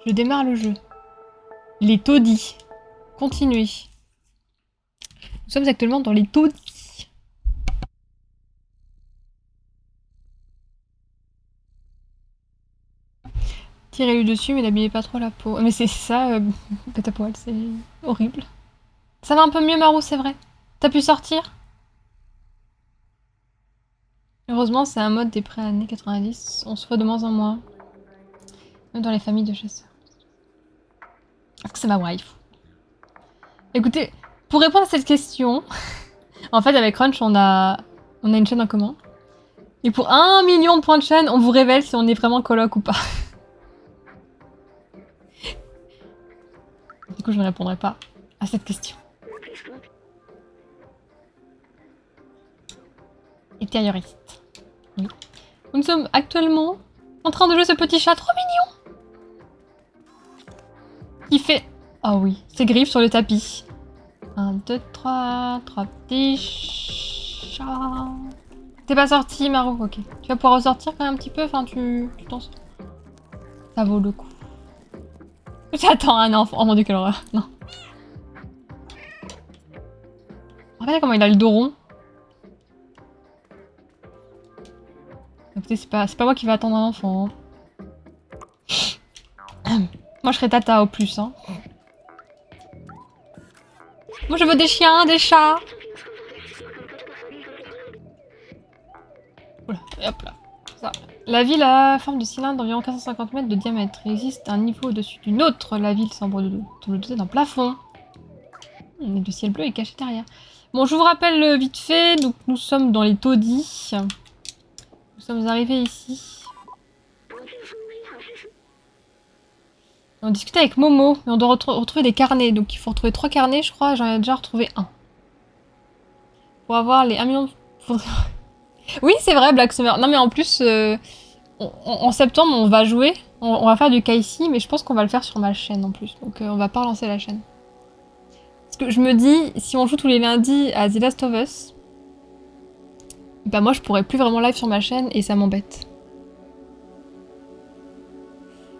Je démarre le jeu. Les taudis. Continuez. Nous sommes actuellement dans les taudis. Tirez-lui dessus, mais n'abîmez pas trop la peau. Mais c'est ça, pète à poil, c'est horrible. Ça va un peu mieux, Marou, c'est vrai. T'as pu sortir? Heureusement, c'est un mode des pré-années 90. On se voit de moins en moins. Même dans les familles de chasseurs. Est-ce que c'est ma wife? Écoutez, pour répondre à cette question, en fait, avec Crunch, on a une chaîne en commun. Et pour 1 million de points de chaîne, on vous révèle si on est vraiment coloc ou pas. Du coup, je ne répondrai pas à cette question. Intérioriste. Oui. Nous sommes actuellement en train de jouer ce petit chat trop mignon. Qui fait... Oh oui, ses griffes sur le tapis. 1, 2, 3, 3 petits chats. T'es pas sorti, Marou? Ok. Tu vas pouvoir ressortir quand même un petit peu? Enfin, tu t'en sors. Ça vaut le coup. J'attends un enfant. Oh mon dieu, quelle horreur. Non. Regardez comment il a le dos rond. Écoutez, c'est pas moi qui vais attendre un enfant. Hein. Moi, je serais tata au plus. Hein. Moi, je veux des chiens, des chats. Oula, et hop là. Ça. La ville a forme de cylindre d'environ 450 mètres de diamètre. Il existe un niveau au-dessus d'une autre. La ville semble doter d'un plafond. Et le ciel bleu est caché derrière. Bon, je vous rappelle vite fait. Donc, nous sommes dans les taudis. Nous sommes arrivés ici. On discutait avec Momo, mais on doit retrouver des carnets. Donc il faut retrouver 3 carnets, je crois. J'en ai déjà retrouvé un. Pour avoir les 1 million... Oui, c'est vrai, Black Summer. Non, mais en plus, en septembre, on va jouer. On va faire du Kai'Si, mais je pense qu'on va le faire sur ma chaîne en plus. Donc on va pas relancer la chaîne. Parce que je me dis, si on joue tous les lundis à The Last of Us, bah moi je pourrais plus vraiment live sur ma chaîne et ça m'embête.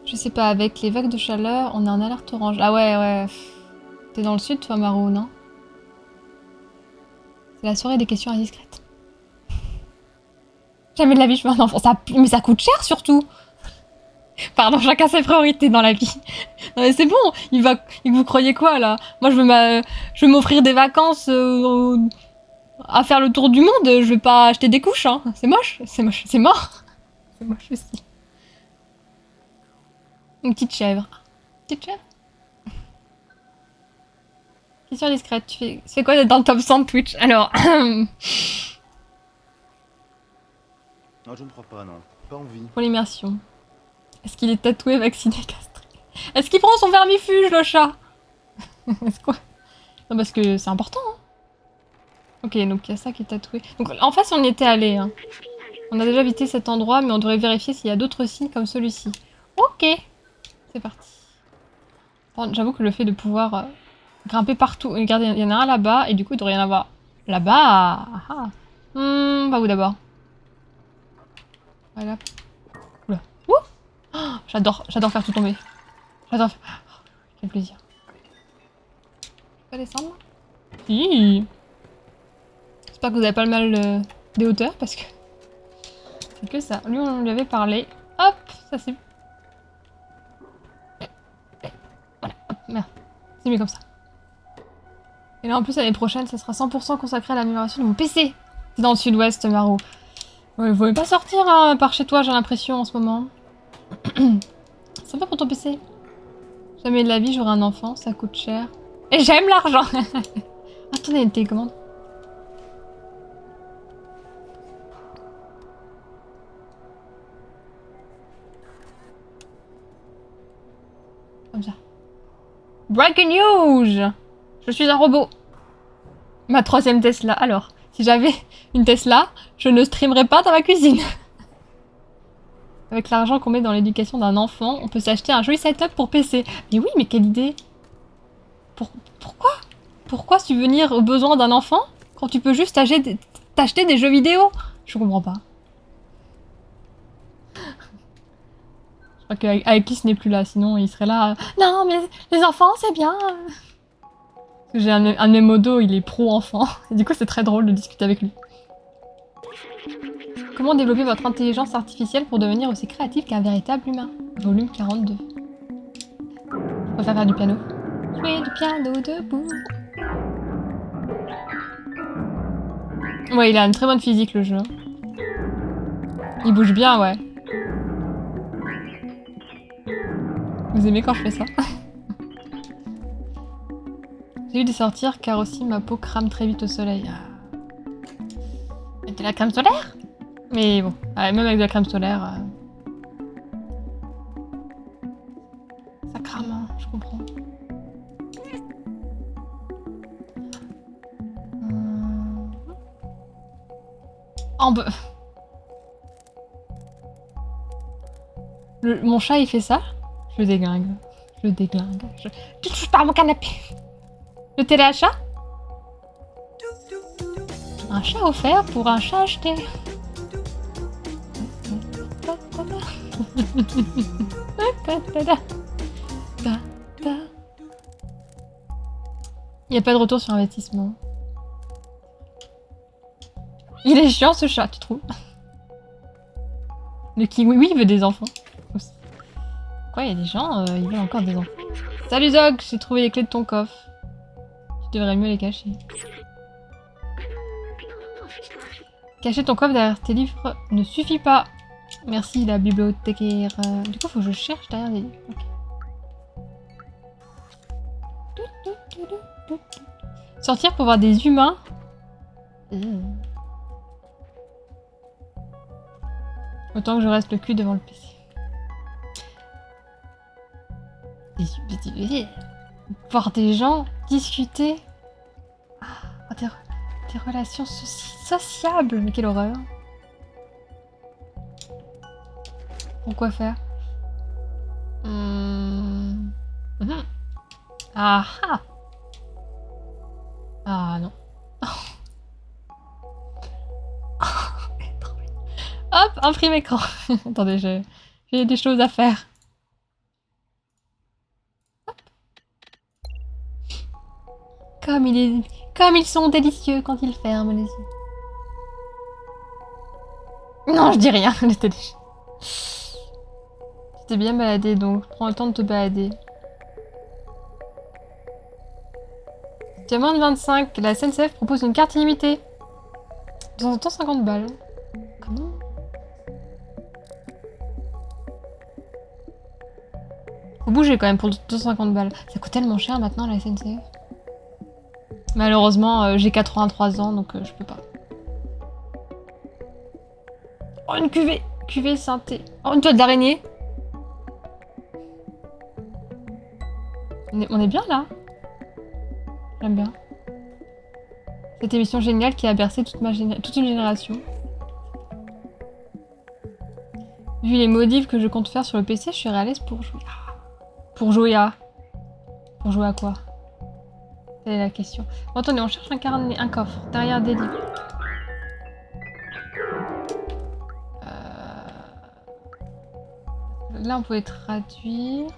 Je sais pas, avec les vagues de chaleur, on est en alerte orange. Ah ouais, ouais. T'es dans le sud, toi, Maro, non? C'est la soirée des questions indiscrètes. Jamais de la vie, je veux un enfant. Mais ça coûte cher, surtout. Pardon, chacun ses priorités dans la vie. Non mais c'est bon, vous croyez quoi, là? Moi, je veux m'offrir des vacances à faire le tour du monde. Je vais pas acheter des couches, hein. C'est moche, c'est moche, c'est mort. C'est moche aussi. Une petite chèvre. Petite chèvre? Question discrète, tu fais quoi d'être dans le top 100 de Twitch? Alors... Non, je ne crois pas, non. Pas envie. Pour l'immersion. Est-ce qu'il est tatoué, vacciné, castré? Est-ce qu'il prend son vermifuge, le chat? Est-ce quoi? Non, parce que c'est important, hein. Ok, donc il y a ça qui est tatoué. Donc en face, on y était allé, hein. On a déjà visité cet endroit, mais on devrait vérifier s'il y a d'autres signes comme celui-ci. Ok. C'est parti. Bon, j'avoue que le fait de pouvoir grimper partout... Regardez, il y en a un là-bas, et du coup, il devrait y en avoir là-bas. Ah, ah. Pas où d'abord? Voilà. Oula. Ouh, oh, j'adore faire tout tomber. J'adore... Oh, quel plaisir. Je peux descendre? Si. J'espère que vous avez pas le mal des hauteurs, parce que... C'est que ça. Lui, on lui avait parlé. Hop, ça c'est... Voilà, hop, merde. C'est mieux comme ça. Et là, en plus, l'année prochaine, ça sera 100% consacré à l'amélioration de mon PC. C'est dans le sud-ouest, Maro. Ouais, vous ne pas sortir hein, par chez toi, j'ai l'impression, en ce moment. Sympa pour ton PC. Jamais de la vie, j'aurai un enfant, ça coûte cher. Et j'aime l'argent. Attendez, une télécommande. Comme ça. Breaking news! Je suis un robot. Ma 3e Tesla. Alors, si j'avais une Tesla, je ne streamerais pas dans ma cuisine. Avec l'argent qu'on met dans l'éducation d'un enfant, on peut s'acheter un joli setup pour PC. Mais oui, mais quelle idée! Pourquoi? Pourquoi subvenir aux besoins d'un enfant quand tu peux juste t'acheter des jeux vidéo? Je comprends pas. Je Ok, Alice n'est plus là, sinon il serait là. Non, mais les enfants, c'est bien. Parce que j'ai un de mes modos, il est pro-enfant. Et du coup, c'est très drôle de discuter avec lui. Comment développer votre intelligence artificielle pour devenir aussi créatif qu'un véritable humain? Volume 42. Je préfère faire du piano. Jouer du piano debout. Ouais, il a une très bonne physique, le jeu. Il bouge bien, ouais. Vous aimez quand je fais ça? J'ai eu des sortir car aussi ma peau crame très vite au soleil. Mettez la crème solaire? Mais bon, même avec de la crème solaire, ça crame, hein, je comprends. Oh, bah... Mon chat, il fait ça? Je le déglingue. Je le déglingue. Tu touches pas à mon canapé! Le téléachat? Un chat offert pour un chat acheté. Il n'y a pas de retour sur investissement. Il est chiant ce chat, tu trouves? Le kiwi, oui, il veut des enfants. Quoi, il y a des gens, ils veulent encore des enfants. Salut Zog, j'ai trouvé les clés de ton coffre. Tu devrais mieux les cacher. Cacher ton coffre derrière tes livres ne suffit pas. Merci la bibliothécaire. Du coup, faut que je cherche derrière les livres. Okay. Sortir pour voir des humains. Autant que je reste le cul devant le PC. Voir des gens, discuter. Ah, des relations sociables. Mais quelle horreur. Pourquoi faire? Ah ah. Ah non. Hop, imprime écran. Attendez, j'ai des choses à faire. Hop. Comme ils sont délicieux quand ils ferment les yeux. Non, je dis rien, les télé. Tu t'es bien baladé, donc prends le temps de te balader. Tu as moins de 25, la SNCF propose une carte illimitée. De temps en temps, 50 balles. Comment? Faut bouger quand même pour 250 balles. Ça coûte tellement cher maintenant la SNCF. Malheureusement, j'ai 83 ans, donc je peux pas. Oh, une cuvée! Cuvée synthé. Oh, une toile d'araignée! On est bien là? J'aime bien. Cette émission géniale qui a bercé toute une génération. Vu les modifs que je compte faire sur le PC, je suis à l'aise pour jouer. Pour jouer à... Pour jouer à quoi? C'est la question. Bon, attendez, on cherche un coffre derrière des livres. Là, on pouvait traduire.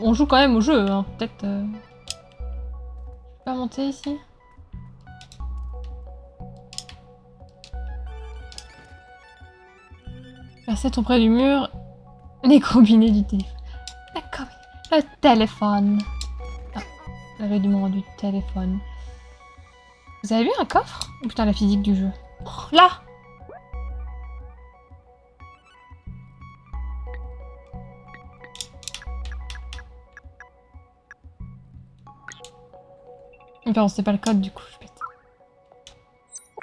On joue quand même au jeu, hein. Peut-être... Je peux pas monter ici? Verset auprès du mur. Les combinés du téléphone. D'accord. Le téléphone. Ah, le rudiment du téléphone. Vous avez vu un coffre? Oh putain, la physique du jeu. Oh, là! Pardon, c'est pas le code du coup, je pète.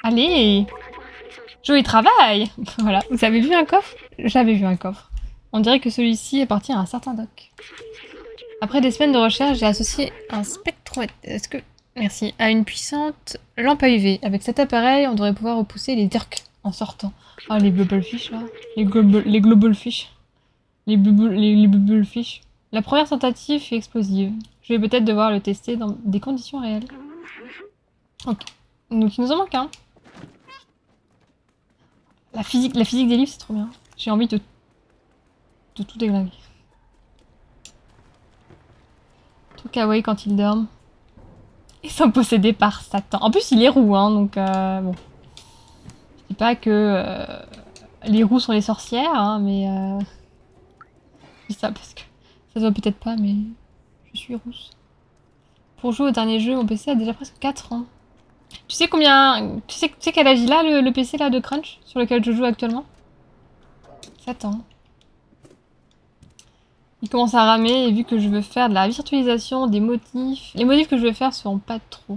Allez! Joey travaille! Voilà, vous avez vu un coffre? J'avais vu un coffre. On dirait que celui-ci appartient à un certain doc. Après des semaines de recherche, j'ai associé un spectromètre. Est-ce que... Merci. À une puissante lampe à UV. Avec cet appareil, on devrait pouvoir repousser les dirks en sortant. Ah, les bubblefish là. Les globalfish. Les bubblefish. La première tentative est explosive. Je vais peut-être devoir le tester dans des conditions réelles. Ok. Donc il nous en manque un. La physique des livres, c'est trop bien. J'ai envie de tout déglinguer. Trop kawaii quand ils dorment. Ils sont possédés par Satan. En plus, il est roux, hein, donc bon. Je dis pas que les roux sont les sorcières, hein, mais je dis ça parce que ça se voit peut-être pas, mais je suis rousse. Pour jouer au dernier jeu, mon PC a déjà presque 4 ans. Tu sais combien... Tu sais quel âge il a, le PC là de Crunch, sur lequel je joue actuellement? 7 ans. Il commence à ramer, et vu que je veux faire de la virtualisation des motifs... Les motifs que je veux faire seront pas trop.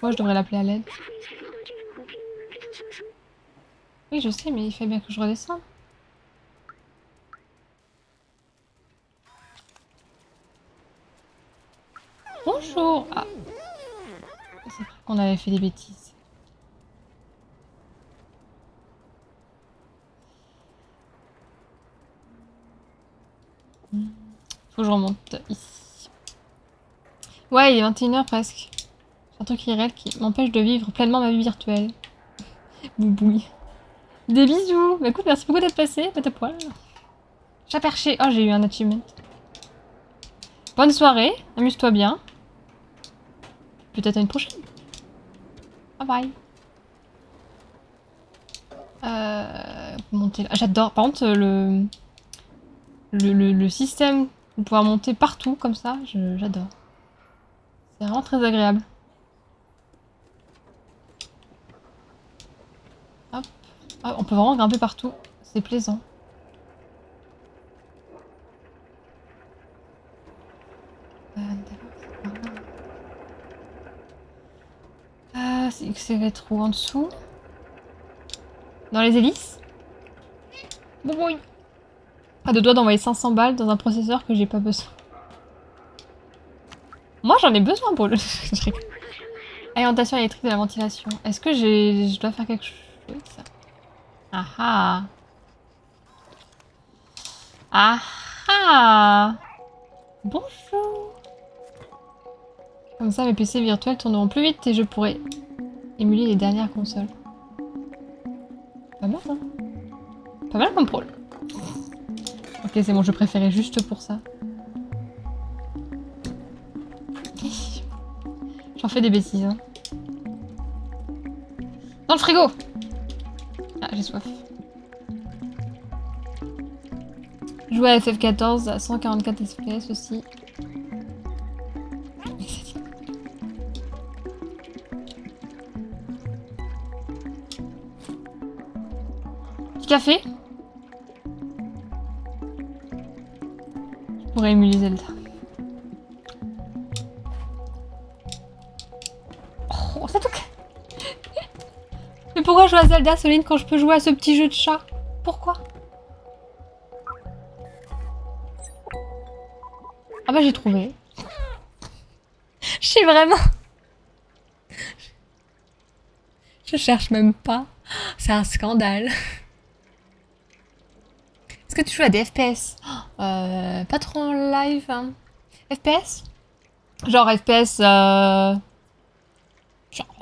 Moi, je devrais l'appeler à l'aide. Oui, je sais, mais il fait bien que je redescende. Bonjour. Ah. C'est vrai qu'on avait fait des bêtises. Faut que je remonte ici. Ouais, il est 21h presque. C'est un truc irréel qui m'empêche de vivre pleinement ma vie virtuelle. Boubouille. Des bisous. Bah écoute, merci beaucoup d'être passé, pète à poil. Chat perché. Oh, j'ai eu un achievement. Bonne soirée, amuse-toi bien. Peut-être à une prochaine. Bye bye. Monter là. J'adore. Par contre, le système de pouvoir monter partout comme ça, j'adore. C'est vraiment très agréable. Hop. Ah, on peut vraiment grimper partout. C'est plaisant. C'est être où en dessous? Dans les hélices? Bon, oui. Pas de doigt d'envoyer 500 balles dans un processeur que j'ai pas besoin. Moi, j'en ai besoin pour le... Alimentation électrique de la ventilation. Est-ce que je dois faire quelque chose? Ça. Ah ah. Ah ah. Bonjour. Comme ça, mes PC virtuels tourneront plus vite et je pourrai émuler les dernières consoles. Pas mal, hein? Pas mal comme prôle. Ok, c'est mon jeu préféré juste pour ça. J'en fais des bêtises, hein. Dans le frigo! Ah, j'ai soif. Jouer à FF14 à 144 FPS aussi. Petit café? Je pourrais émuler Zelda. Oh, ça toque! Mais pourquoi jouer à Zelda, Soline, quand je peux jouer à ce petit jeu de chat? Pourquoi? Ah bah j'ai trouvé. Je suis vraiment... Je cherche même pas. C'est un scandale. Est-ce que tu joues à des FPS? Pas trop en live. Hein. FPS? Genre FPS...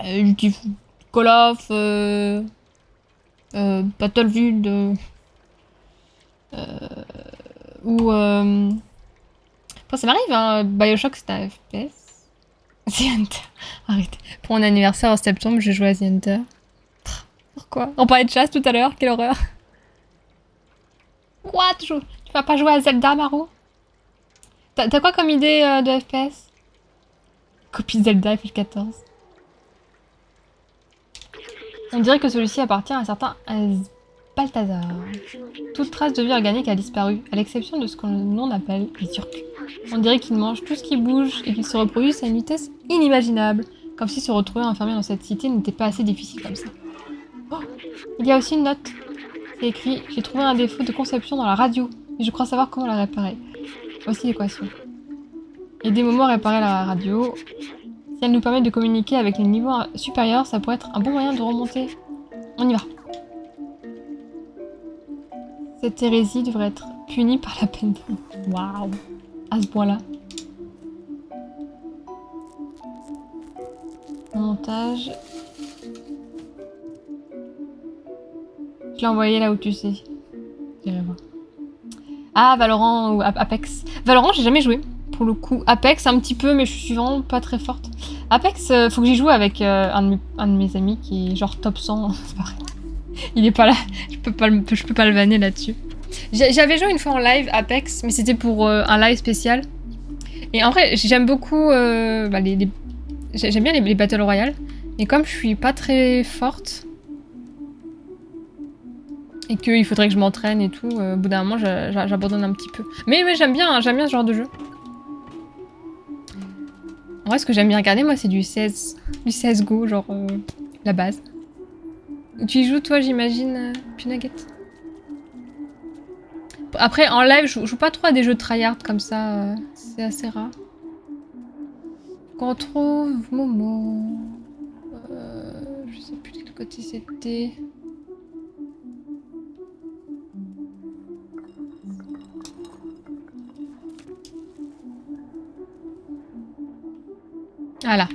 du Call of... Battlefield... ou... Enfin, ça m'arrive, hein. Bioshock, c'est un FPS. The Hunter. Arrête. Pour mon anniversaire en septembre, j'ai joué à The Hunter. Pourquoi? On parlait de chasse tout à l'heure, quelle horreur. Quoi? Tu vas pas jouer à Zelda, Maro? T'as quoi comme idée de FPS? Copie de Zelda FF14. On dirait que celui-ci appartient à un certain Balthazar. Toute trace de vie organique a disparu, à l'exception de ce que l'on appelle les Turcs. On dirait qu'ils mangent tout ce qui bouge et qu'ils se reproduisent à une vitesse inimaginable, comme si se retrouver enfermé dans cette cité n'était pas assez difficile comme ça. Oh, il y a aussi une note. C'est écrit « J'ai trouvé un défaut de conception dans la radio, et je crois savoir comment la réparer. » Voici l'équation. Aider Momo à réparer la radio. Si elle nous permet de communiquer avec les niveaux supérieurs, ça pourrait être un bon moyen de remonter. On y va. Cette hérésie devrait être punie par la peine de mort. Waouh. À ce point-là. Montage. Je l'ai envoyé là où tu sais. J'irai voir. Ah, Valorant ou Apex. Valorant, j'ai jamais joué, pour le coup. Apex, un petit peu, mais je suis vraiment pas très forte. Apex, faut que j'y joue avec un de mes amis qui est genre top 100. C'est pareil. Il est pas là. Je peux pas le vanner là-dessus. J'avais joué une fois en live Apex, mais c'était pour un live spécial. Et en vrai, j'aime beaucoup j'aime bien les Battle Royale. Mais comme je suis pas très forte, et qu'il faudrait que je m'entraîne et tout, au bout d'un moment, j'abandonne un petit peu. Mais j'aime bien ce genre de jeu. En vrai, ce que j'aime bien regarder, moi, c'est du CSGO, genre la base. Tu y joues, toi, j'imagine, Punagget? Après, en live, je joue pas trop à des jeux de tryhard comme ça, c'est assez rare. Qu'on retrouve Momo. Je sais plus de quel côté c'était. Ah là.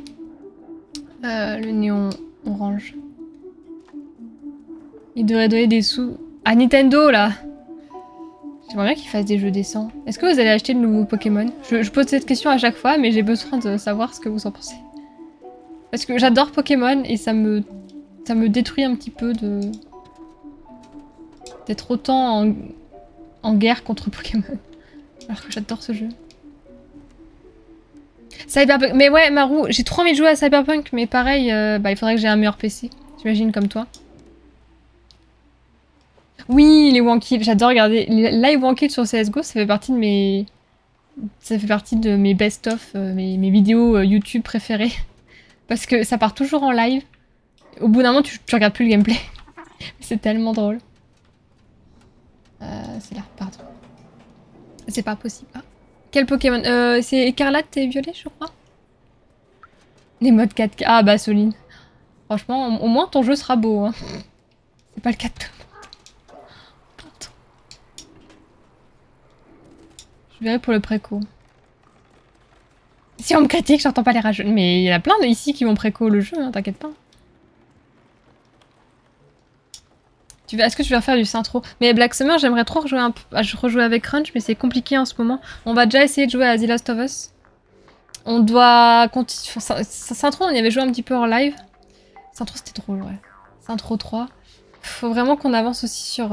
Le néon orange. Il devrait donner des sous à Nintendo, là. J'aimerais bien qu'ils fassent des jeux décents. Est-ce que vous allez acheter le nouveau Pokémon? Je pose cette question à chaque fois, mais j'ai besoin de savoir ce que vous en pensez. Parce que j'adore Pokémon et ça me détruit un petit peu d'être autant en guerre contre Pokémon. Alors que j'adore ce jeu. Cyberpunk. Mais ouais, Marou, j'ai trop envie de jouer à Cyberpunk, mais pareil, il faudrait que j'ai un meilleur PC. J'imagine comme toi. Oui, les One Kill, j'adore regarder. Les live One Kill sur CSGO, ça fait partie de mes... best-of, mes vidéos YouTube préférées. Parce que ça part toujours en live. Au bout d'un moment, tu regardes plus le gameplay. C'est tellement drôle. C'est là, pardon. C'est pas possible. Ah. Quel Pokémon c'est écarlate et violet, je crois. Les modes 4K. Ah bah, Soline. Franchement, au moins ton jeu sera beau. Hein. C'est pas le cas de tout. Je verrai pour le préco. Si on me critique, j'entends pas les rageux. Mais il y en a plein ici qui vont préco le jeu, hein, t'inquiète pas. Est-ce que tu vas faire du Syntro? Mais Black Summer, j'aimerais trop rejouer avec Crunch, mais c'est compliqué en ce moment. On va déjà essayer de jouer à The Last of Us. On doit continuer... Syntro, on y avait joué un petit peu en live. Syntro, c'était drôle, ouais. Syntro 3. Faut vraiment qu'on avance aussi sur...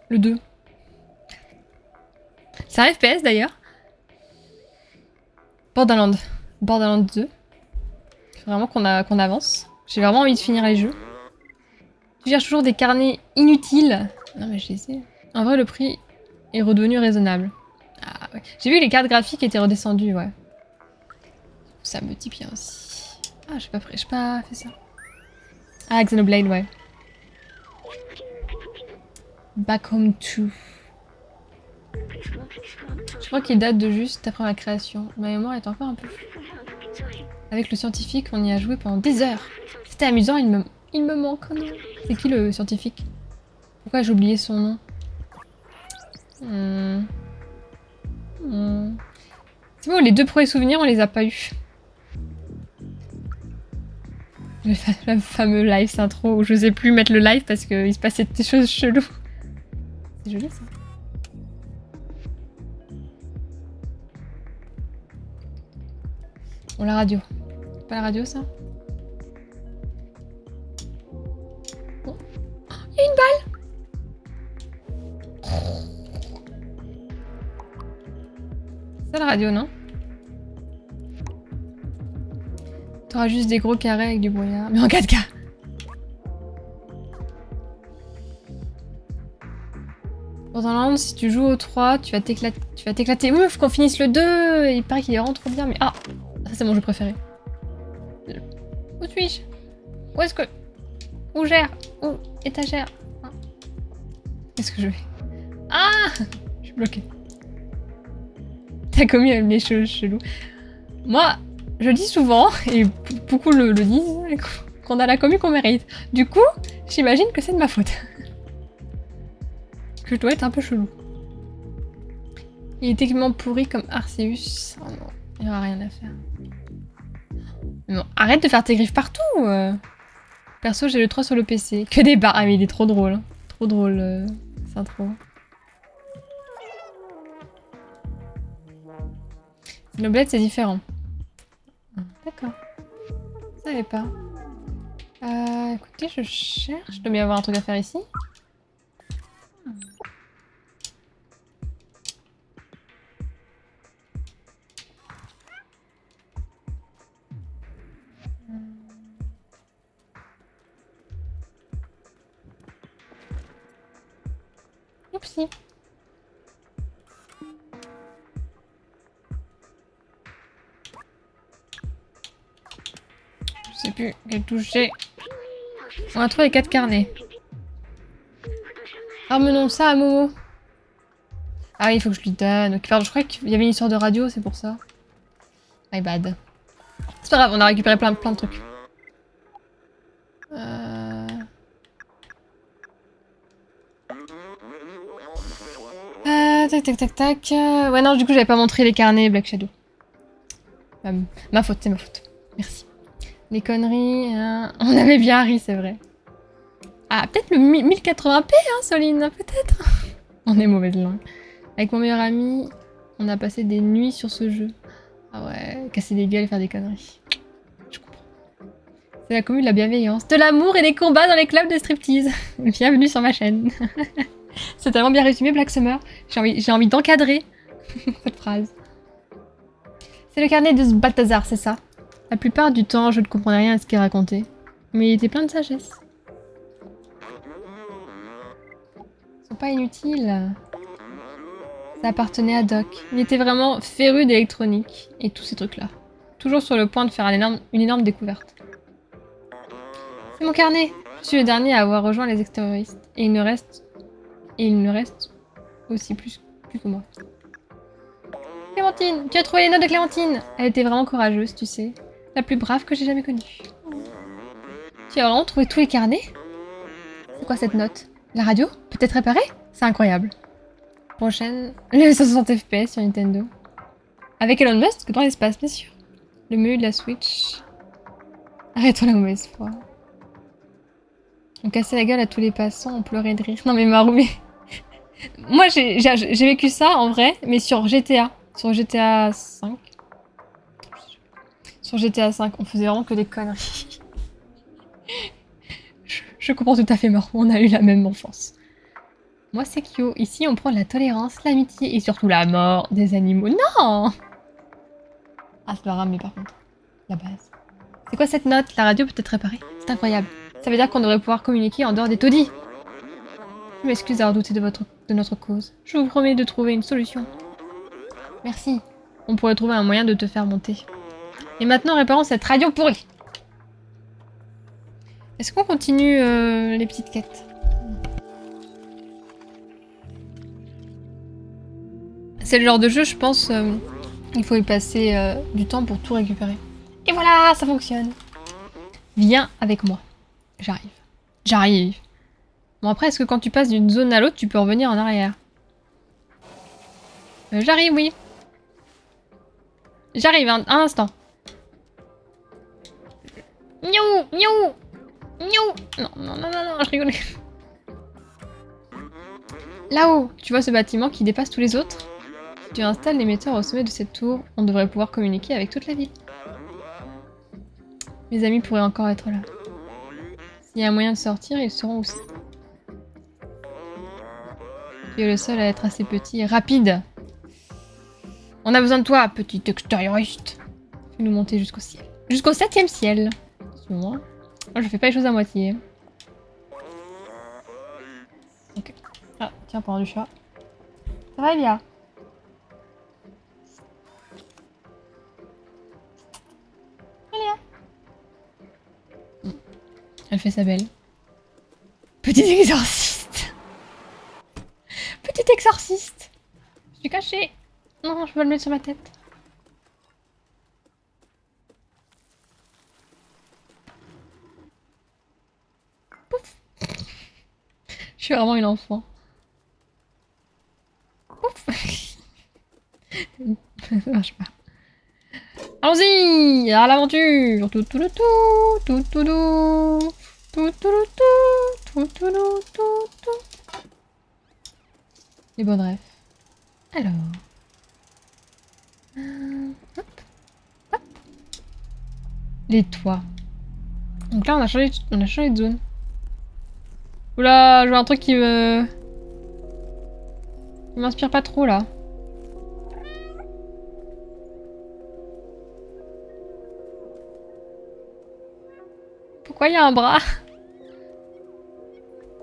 Le 2. C'est un FPS d'ailleurs. Borderlands 2. Faut vraiment qu'on avance. J'ai vraiment envie de finir les jeux. Tu cherches toujours des carnets inutiles. Non mais je les ai. En vrai, le prix est redevenu raisonnable. Ah ouais. J'ai vu que les cartes graphiques étaient redescendues, ouais. Ça me dit bien aussi. Ah, j'ai pas fait ça. Ah, Xenoblade, ouais. Back Home 2. Je crois qu'il date de juste après ma création. Ma mémoire est encore un peu... Avec le scientifique, on y a joué pendant des heures. C'était amusant, il me manque. Oh non. C'est qui le scientifique? Pourquoi j'ai oublié son nom? C'est bon, les deux premiers souvenirs, on les a pas eus. Le fameux live Syntro où je sais plus mettre le live parce qu'il se passait des choses cheloues. C'est joli ça. Oh, la radio. C'est pas la radio ça? Oh, il y a une balle! C'est ça la radio, non? T'auras juste des gros carrés avec du brouillard. Mais en 4K! Borderlands, si tu joues au 3, tu vas t'éclater. Oui, faut qu'on finisse le 2! Il paraît qu'il est vraiment trop bien, mais... Ah! Ça, c'est mon jeu préféré. Où suis-je? Où est-ce que... Où gère? Où étagère? Qu'est-ce que je fais? Ah! Je suis bloquée. T'as commis les choses cheloues. Moi, je dis souvent, et beaucoup le disent, qu'on a la commu qu'on mérite. Du coup, j'imagine que c'est de ma faute. Que je dois être un peu chelou. Il est techniquement pourri comme Arceus. Oh non, il n'y aura rien à faire. Non, arrête de faire tes griffes partout. Perso, j'ai le 3 sur le PC. Que des barres. Ah, mais il est trop drôle. Hein. Trop drôle, cette intro. Noblette, c'est différent. D'accord. Je savais pas. Écoutez, je cherche. Je dois bien avoir un truc à faire ici. Oupsie. Je sais plus quelle touche j'ai. On a trouvé les 4 carnets. Ramenons ça à Momo. Ah oui, il faut que je lui donne. Ok, pardon, je crois qu'il y avait une histoire de radio, c'est pour ça. My bad. C'est pas grave, on a récupéré plein de trucs. Tac. Ouais, non, du coup, j'avais pas montré les carnets Black Shadow. Ma faute, c'est ma faute. Merci. Les conneries, on avait bien ri, c'est vrai. Ah, peut-être le 1080p, hein, Soline, peut-être. On est mauvaise langue. Avec mon meilleur ami, on a passé des nuits sur ce jeu. Ah ouais, casser des gueules et faire des conneries. Je comprends. C'est la commune de la bienveillance, de l'amour et des combats dans les clubs de striptease. Bienvenue sur ma chaîne. C'est tellement bien résumé, Black Summer. J'ai envie d'encadrer cette phrase. C'est le carnet de ce Balthazar, c'est ça. La plupart du temps, je ne comprenais rien à ce qu'il racontait. Mais il était plein de sagesse. Ils sont pas inutiles. Ça appartenait à Doc. Il était vraiment féru d'électronique et tous ces trucs-là. Toujours sur le point de faire une énorme découverte. C'est mon carnet. Je suis le dernier à avoir rejoint les extérioristes. Et il ne reste aussi plus que moi. Clémentine, tu as trouvé les notes de Clémentine. Elle était vraiment courageuse, tu sais. La plus brave que j'ai jamais connue. Tu as vraiment trouvé tous les carnets? C'est quoi cette note? La radio? Peut-être réparée? C'est incroyable. Prochaine, le 160 FPS sur Nintendo. Avec Elon Musk dans l'espace, bien sûr. Le menu de la Switch. Arrêtons la mauvaise foi. On cassait la gueule à tous les passants, on pleurait de rire. Non mais Marou, mais... Moi j'ai vécu ça en vrai, mais sur GTA. Sur GTA 5. Sur GTA 5, on faisait vraiment que des conneries. Je comprends tout à fait, Marou, on a eu la même enfance. Moi c'est Kyo, ici on prend la tolérance, l'amitié et surtout la mort des animaux. Non! Ah c'est pas grave, mais par contre, la base. C'est quoi cette note? La radio peut être réparée? C'est incroyable. Ça veut dire qu'on devrait pouvoir communiquer en dehors des taudis. Je m'excuse d'avoir douté de notre cause. Je vous promets de trouver une solution. Merci. On pourrait trouver un moyen de te faire monter. Et maintenant, réparons cette radio pourrie. Est-ce qu'on continue les petites quêtes? C'est le genre de jeu, je pense, il faut y passer du temps pour tout récupérer. Et voilà, ça fonctionne. Viens avec moi. J'arrive. J'arrive. Bon après, est-ce que quand tu passes d'une zone à l'autre, tu peux revenir en arrière? J'arrive, oui. J'arrive, un instant. Miaou, miaou, miaou. Non, je rigole. Là-haut, tu vois ce bâtiment qui dépasse tous les autres? Si tu installes l'émetteur au sommet de cette tour, on devrait pouvoir communiquer avec toute la ville. Mes amis pourraient encore être là. S'il y a un moyen de sortir, ils seront aussi. Tu es le seul à être assez petit et rapide. On a besoin de toi, petit extérioriste. Fais-nous monter jusqu'au ciel. Jusqu'au 7e ciel. Moi, je fais pas les choses à moitié. Ok. Ah, tiens, pendant du chat. Ça va, Elia? Elia? Elle fait sa belle. Petit exorciste. Petit exorciste. Je suis cachée. Non, je peux le mettre sur ma tête. Pouf. Je suis vraiment une enfant. Pouf. Ça marche pas. Allons-y à l'aventure. Tout tout tout tout tout tout tout tout tout tout tout tout. Les bonnes rêves. Alors. Hop. Hop. Les toits. Donc là, on a changé de zone. Oula, je vois un truc qui me... Il m'inspire pas trop, là. Pourquoi il y a un bras?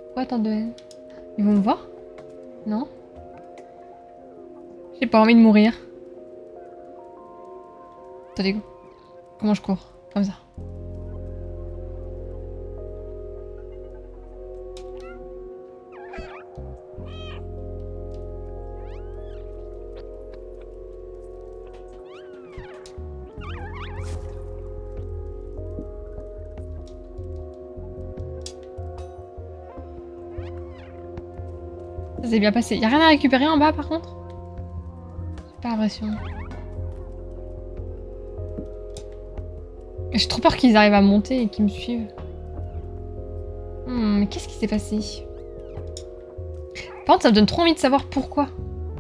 Pourquoi tant de haine? Ils vont me voir? Non? J'ai pas envie de mourir. Attendez, comment je cours? Comme ça. Ça s'est bien passé. Y'a rien à récupérer en bas par contre? J'ai pas l'impression. J'ai trop peur qu'ils arrivent à monter et qu'ils me suivent. Mais qu'est-ce qui s'est passé? Par contre, ça me donne trop envie de savoir pourquoi.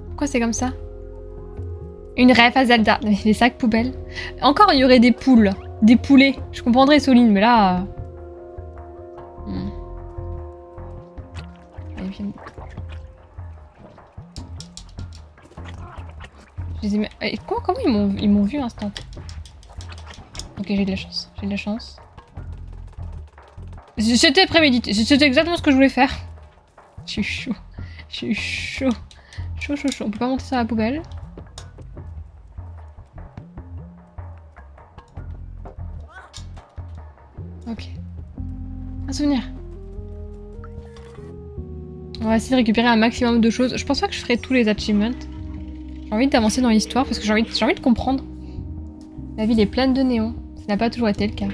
Pourquoi c'est comme ça? Une rêve à Zelda. Les sacs poubelles. Encore, il y aurait des poules. Des poulets. Je comprendrais Soline, mais là... Allez, viens. Je les ai mis... Comment ils m'ont vu instant? Ok, j'ai de la chance. J'ai de la chance. C'était prémédité. C'était exactement ce que je voulais faire. Je suis chaud. Je suis chaud. Chaud, chaud, chaud. On peut pas monter sur la poubelle. Ok. Un souvenir. On va essayer de récupérer un maximum de choses. Je pense pas que je ferai tous les achievements. J'ai envie d'avancer dans l'histoire parce que j'ai envie de comprendre. La ville est pleine de néons. Ça n'a pas toujours été le cas.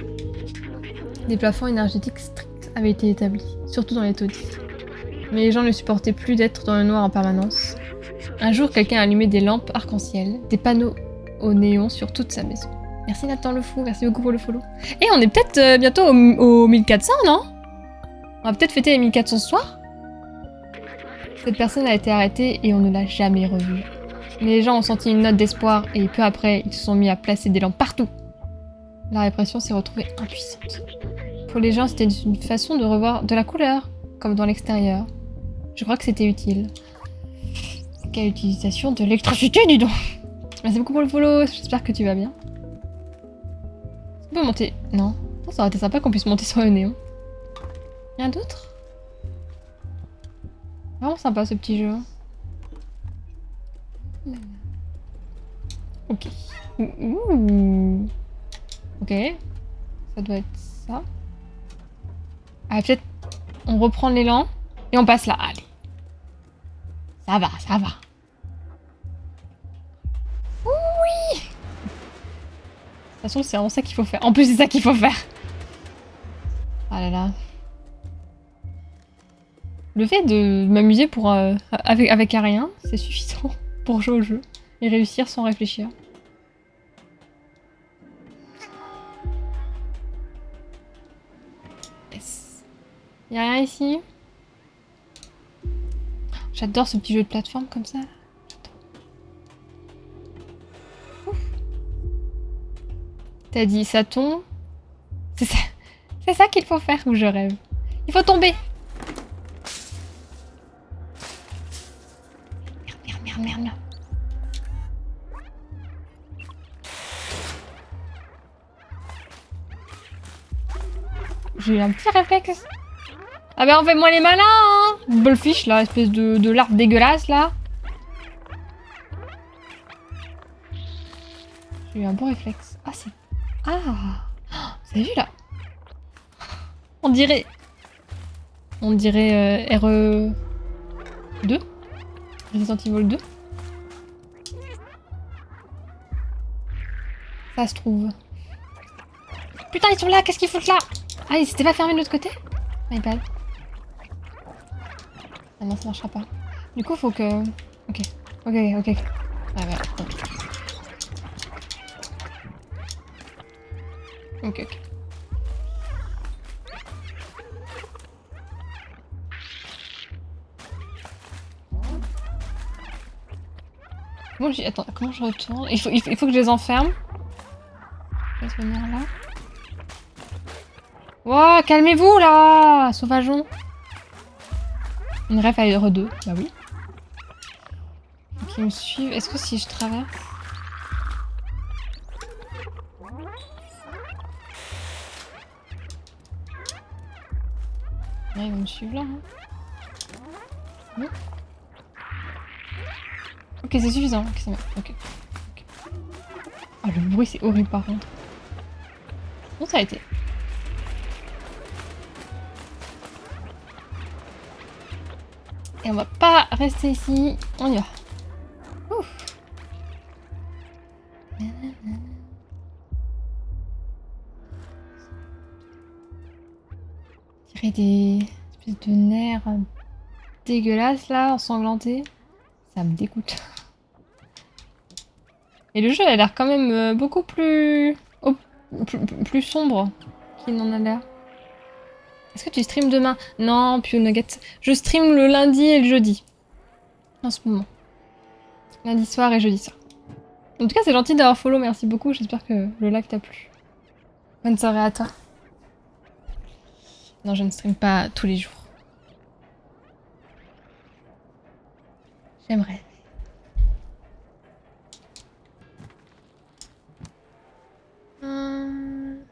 Des plafonds énergétiques stricts avaient été établis, surtout dans les taudis. Mais les gens ne supportaient plus d'être dans le noir en permanence. Un jour, quelqu'un a allumé des lampes arc-en-ciel, des panneaux au néon sur toute sa maison. Merci Nathan le fou, merci beaucoup pour le follow. Et on est peut-être bientôt au 1400, non? On va peut-être fêter les 1400 ce soir? Cette personne a été arrêtée et on ne l'a jamais revue. Mais les gens ont senti une note d'espoir et peu après, ils se sont mis à placer des lampes partout. La répression s'est retrouvée impuissante. Pour les gens, c'était une façon de revoir de la couleur, comme dans l'extérieur. Je crois que c'était utile. Quelle utilisation de l'électricité, dis donc! Merci beaucoup pour le follow, j'espère que tu vas bien. On peut monter... Non. Ça aurait été sympa qu'on puisse monter sur le néon. Rien d'autre? Vraiment sympa ce petit jeu. Ok. Ouh. Ok. Ça doit être ça. Ah, peut-être on reprend l'élan et on passe là. Allez. Ça va, ça va. Oui. De toute façon, c'est vraiment ça qu'il faut faire. En plus, c'est ça qu'il faut faire. Ah là là. Le fait de m'amuser pour avec rien, c'est suffisant pour jouer au jeu et réussir sans réfléchir. Yes. Y'a rien ici? J'adore ce petit jeu de plateforme comme ça. T'as dit ça tombe? C'est ça qu'il faut faire ou je rêve? Il faut tomber! Merde. J'ai eu un petit réflexe. Ah ben on fait moins les malins, hein! Bullfish là, espèce de larve dégueulasse là. J'ai eu un bon réflexe. Ah c'est... Ah! Vous avez vu là? On dirait RE2? Resident Evil 2. Ça se trouve. Putain, ils sont là, qu'est-ce qu'ils foutent là? Ah, ils s'étaient pas fermés de l'autre côté? My bad. Ah non, ça marchera pas. Du coup, faut que... Ok. Ah ouais. Ok, ok. Attends, comment je retourne? Il faut que je les enferme. Je vais venir là. Wow, calmez-vous là, sauvageon. Une ref à R2, bah oui. Donc ils me suivent. Est-ce que si je traverse... Ouais, ils vont me suivre là. Hein. Bon. Ok, c'est suffisant. Ok, c'est bon. Ok. Ah, le bruit, c'est horrible par contre. Bon, ça a été. Et on va pas rester ici. On y va. Ouf. Tirer des espèces de nerfs dégueulasses là, ensanglantés. Ça me dégoûte. Et le jeu a l'air quand même beaucoup plus... plus sombre qu'il n'en a l'air. Est-ce que tu streams demain? Non, Pio Nugget. Je stream le lundi et le jeudi. En ce moment. Lundi soir et jeudi soir. En tout cas, c'est gentil d'avoir follow, merci beaucoup. J'espère que le live t'a plu. Bonne soirée à toi. Non, je ne stream pas tous les jours. J'aimerais.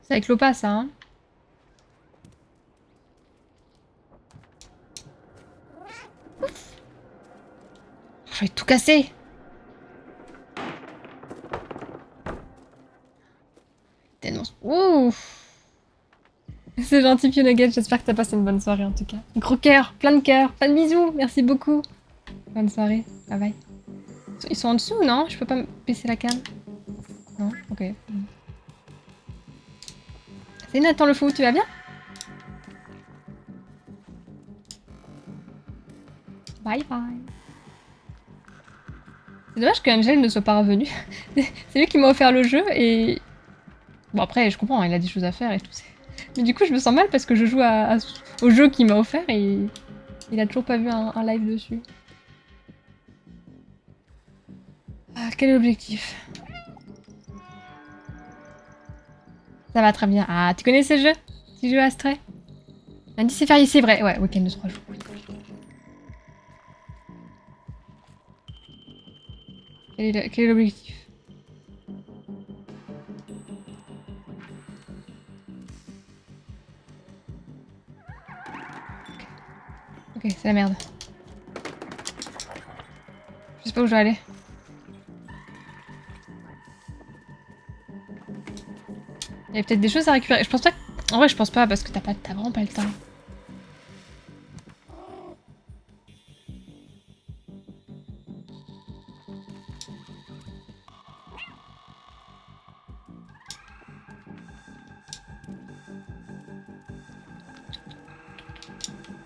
C'est avec l'OPA, ça, hein. Ouf. Je vais tout casser. Dénonce. Ouf. C'est gentil, Pio Nugget. J'espère que t'as passé une bonne soirée, en tout cas. Gros cœur, plein de cœur, plein de bisous. Merci beaucoup. Bonne soirée. Bye bye. Ils sont en dessous, non? Je peux pas baisser la cam? Non? Ok. C'est Nathan le fou, tu vas bien? Bye bye. C'est dommage que Angel ne soit pas revenu. C'est lui qui m'a offert le jeu et... Bon après, je comprends, il a des choses à faire et tout. Mais du coup, je me sens mal parce que je joue au jeu qu'il m'a offert et il a toujours pas vu un live dessus. Ah, quel est l'objectif? Ça va très bien. Ah, tu connais ce jeu? Tu joues à Stray? Lundi c'est férié, c'est vrai. Ouais, week-end de 3 jours. Quel est l'objectif? Ok, c'est la merde. Je sais pas où je dois aller. Il y a peut-être des choses à récupérer. Je pense pas que... En vrai, je pense pas parce que t'as vraiment pas le temps.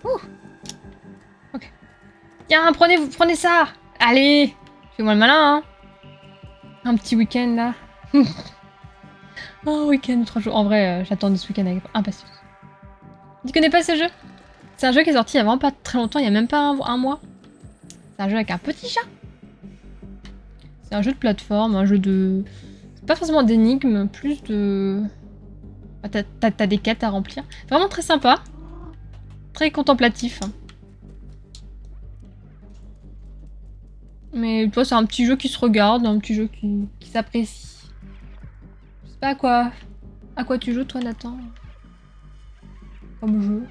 Ouh. Ok. Tiens, prenez ça. Allez, fais-moi le malin, hein. Un petit week-end là. Un week-end, 3 jours. En vrai, j'attendais ce week-end avec impatience. Tu connais pas ce jeu? C'est un jeu qui est sorti il y a vraiment pas très longtemps, il y a même pas un mois. C'est un jeu avec un petit chat. C'est un jeu de plateforme, un jeu de... C'est pas forcément d'énigmes, plus de... T'as des quêtes à remplir. Vraiment très sympa. Très contemplatif. Mais toi, c'est un petit jeu qui se regarde, un petit jeu qui s'apprécie. Je sais pas à quoi tu joues, toi, Nathan? Comme jeu.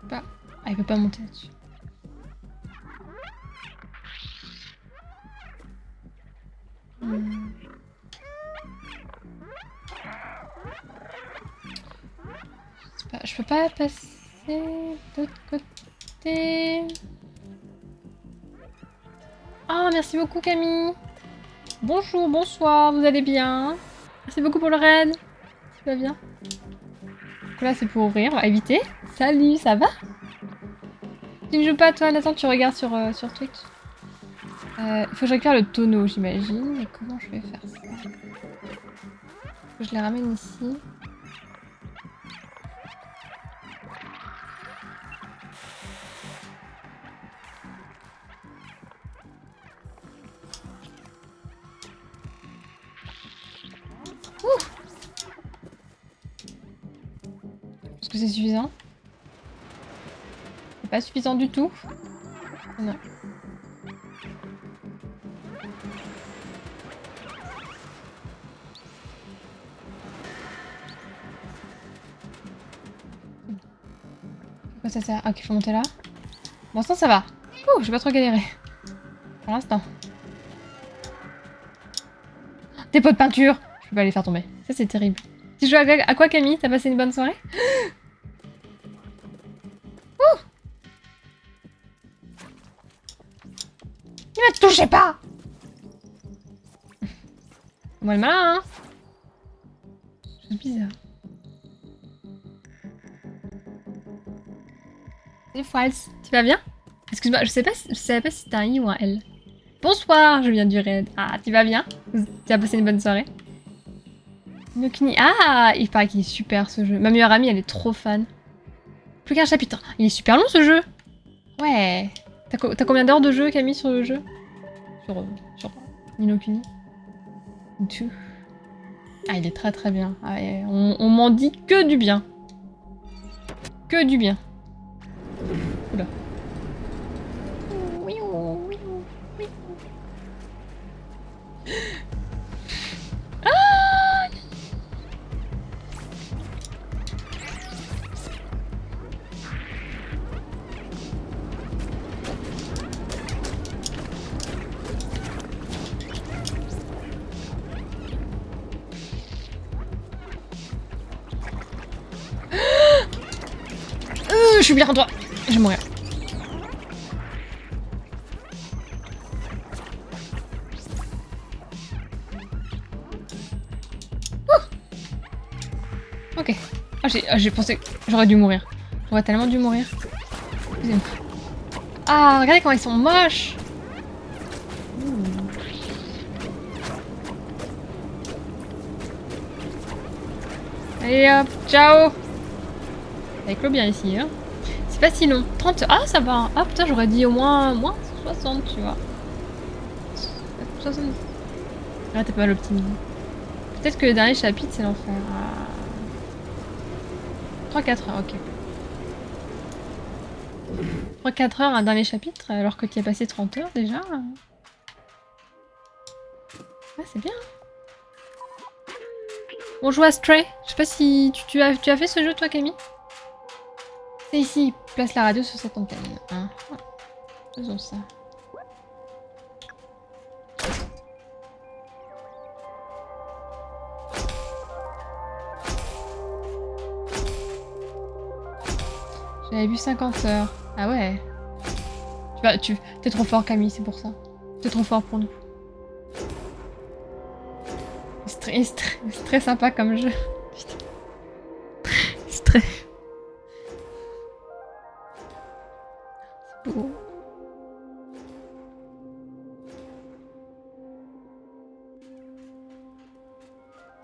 Pas... Ah, il peut pas monter là-dessus. Je peux pas passer de l'autre côté. Ah, merci beaucoup Camille. Bonjour, bonsoir, vous allez bien? Merci beaucoup pour le raid. Tu vas bien? Donc là, c'est pour ouvrir, on va éviter. Salut, ça va? Tu ne joues pas toi, Nathan, tu regardes sur Twitch. Il faut que je récupère le tonneau, j'imagine. Mais comment je vais faire ça? Faut que je les ramène ici. Est-ce que c'est suffisant? C'est pas suffisant du tout. Non. Pourquoi ça sert? Ah, ok, faut monter là. Bon, ça va. Ouh, j'ai pas trop galéré. Pour l'instant. Des pots de peinture! Je peux pas les faire tomber. Ça, c'est terrible. Tu joues à quoi, Camille? T'as passé une bonne soirée? Ouh! Ne me touchez pas! Moi le malin, hein? C'est bizarre. Salut False, tu vas bien? Excuse-moi, je savais pas si c'était un I ou un L. Bonsoir, je viens du raid. Ah, tu vas bien? Tu as passé une bonne soirée? Nokini. Ah, il paraît qu'il est super ce jeu. Ma meilleure amie, elle est trop fan. Plus qu'un chapitre. Il est super long ce jeu. Ouais. T'as combien d'heures de jeu, Camille, sur le jeu? Sur Ninokuni. Tout. Ah, il est très très bien. Ah, ouais, on m'en dit que du bien. Que du bien. Oula. Je suis bien contre toi. Je vais mourir. Ok. Ah, j'ai pensé que j'aurais dû mourir. J'aurais tellement dû mourir. Ah, regardez comment ils sont moches. Allez hop, ciao. Ça éclot bien ici, hein. C'est pas si long. 30... Ah, ça va. Ah, putain, j'aurais dit au moins 60, tu vois. 60. Ah, t'es pas mal optimisé. Peut-être que le dernier chapitre, c'est l'enfer. Ah. 3-4 heures, ok. 3-4 heures, un dernier chapitre, alors que tu as passé 30 heures déjà. Ah, c'est bien. On joue à Stray. Je sais pas si tu as fait ce jeu, toi, Camille? C'est ici. Place la radio sur cette antenne. Hein. Faisons ça. J'avais vu 50 heures. Ah ouais. T'es trop fort, Camille, c'est pour ça. T'es trop fort pour nous. C'est très sympa comme jeu. C'est très... C'est beau.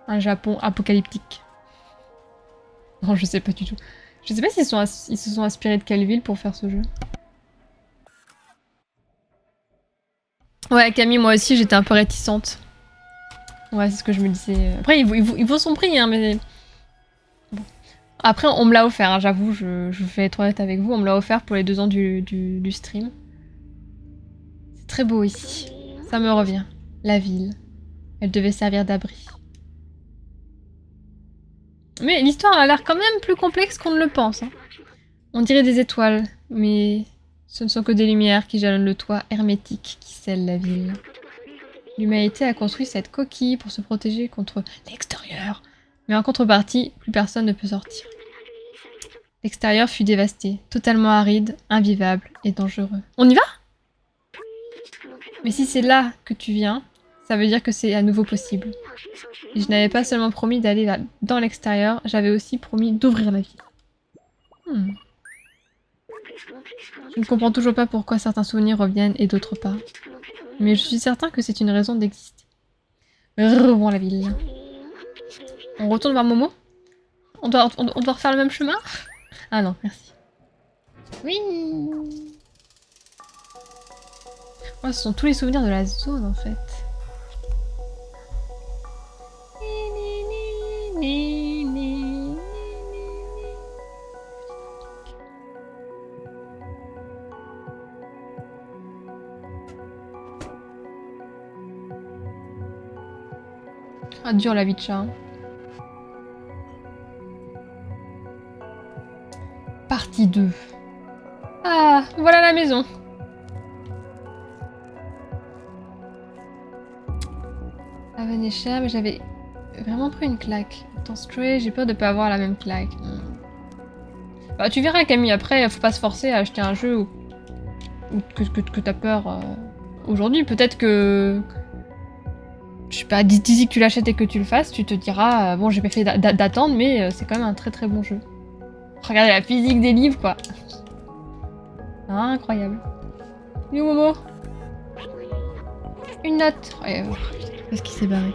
Un Japon apocalyptique. Non, je sais pas du tout. Je sais pas s'ils se sont inspirés de quelle ville pour faire ce jeu. Ouais, Camille, moi aussi, j'étais un peu réticente. Ouais, c'est ce que je me disais. Après, il vaut son prix, hein, mais... Bon. Après, on me l'a offert, hein, j'avoue, je vais être honnête avec vous, on me l'a offert pour les 2 ans du stream. C'est très beau ici. Ça me revient. La ville. Elle devait servir d'abri. Mais l'histoire a l'air quand même plus complexe qu'on ne le pense. Hein. On dirait des étoiles, mais ce ne sont que des lumières qui jalonnent le toit hermétique qui scelle la ville. L'humanité a construit cette coquille pour se protéger contre l'extérieur. Mais en contrepartie, plus personne ne peut sortir. L'extérieur fut dévasté, totalement aride, invivable et dangereux. On y va? Mais si c'est là que tu viens, ça veut dire que c'est à nouveau possible. Et je n'avais pas seulement promis d'aller dans l'extérieur, j'avais aussi promis d'ouvrir la ville. Hmm. Je ne comprends toujours pas pourquoi certains souvenirs reviennent et d'autres pas. Mais je suis certain que c'est une raison d'exister. Revois la ville. On retourne voir Momo? On doit refaire le même chemin? Ah non, merci. Oui. Oh, ce sont tous les souvenirs de la zone en fait. Ah, dur la vie de chat. Hein. Partie 2. Ah, voilà la maison. Haven est cher, mais j'avais vraiment pris une claque. Dans Stray, j'ai peur de pas avoir la même claque. Bah, tu verras Camille, après, faut pas se forcer à acheter un jeu que t'as peur aujourd'hui. Peut-être que... Je sais pas, d'ici que tu l'achètes et que tu le fasses, tu te diras, bon j'ai pas fait d'attendre, mais c'est quand même un très très bon jeu. Regardez la physique des livres quoi. Incroyable. You Momo. Une note. Qu'est-ce qui s'est barré?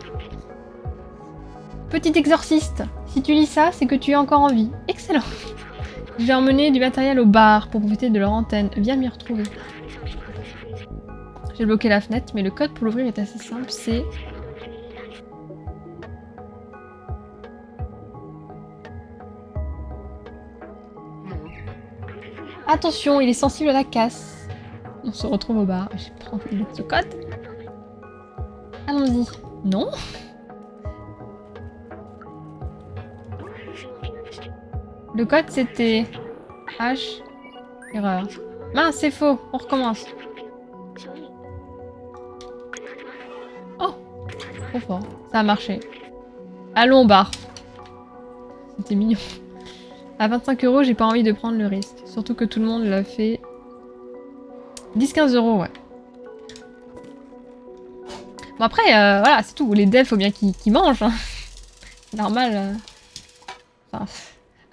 Petit exorciste. Si tu lis ça, c'est que tu es encore en vie. Excellent. J'ai emmené du matériel au bar pour profiter de leur antenne. Viens m'y retrouver. J'ai bloqué la fenêtre, mais le code pour l'ouvrir est assez simple, c'est... Attention, il est sensible à la casse. On se retrouve au bar. Je prends ce code. Allons-y. Non? Le code c'était... H... Erreur. Mince, c'est faux. On recommence. Oh! Trop fort. Ça a marché. Allons au bar. C'était mignon. À 25 €, j'ai pas envie de prendre le risque. Surtout que tout le monde l'a fait. 10-15 €, ouais. Bon après, voilà, c'est tout. Les devs, faut bien qu'ils mangent. Hein. C'est normal. Enfin...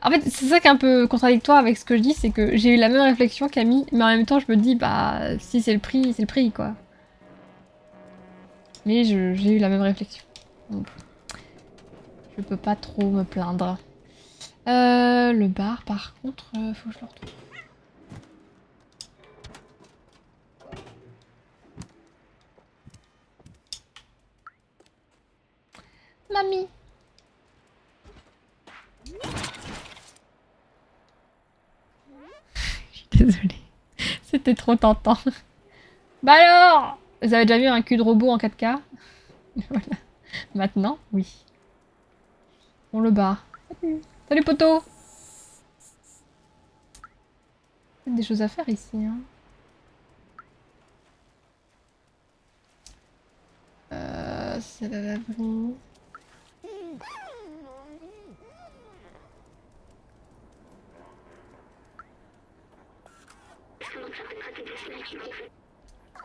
En fait, c'est ça qui est un peu contradictoire avec ce que je dis, c'est que j'ai eu la même réflexion Camille, mais en même temps je me dis, bah, si c'est le prix, quoi. Mais j'ai eu la même réflexion. Donc, je peux pas trop me plaindre. Le bar, par contre, faut que je le retrouve. Mamie. Je suis désolée. C'était trop tentant. Bah alors! Vous avez déjà vu un cul de robot en 4K? Voilà. Maintenant, oui. On le bar. Salut, salut poteau! Il y a des choses à faire ici. Hein. C'est la laverie.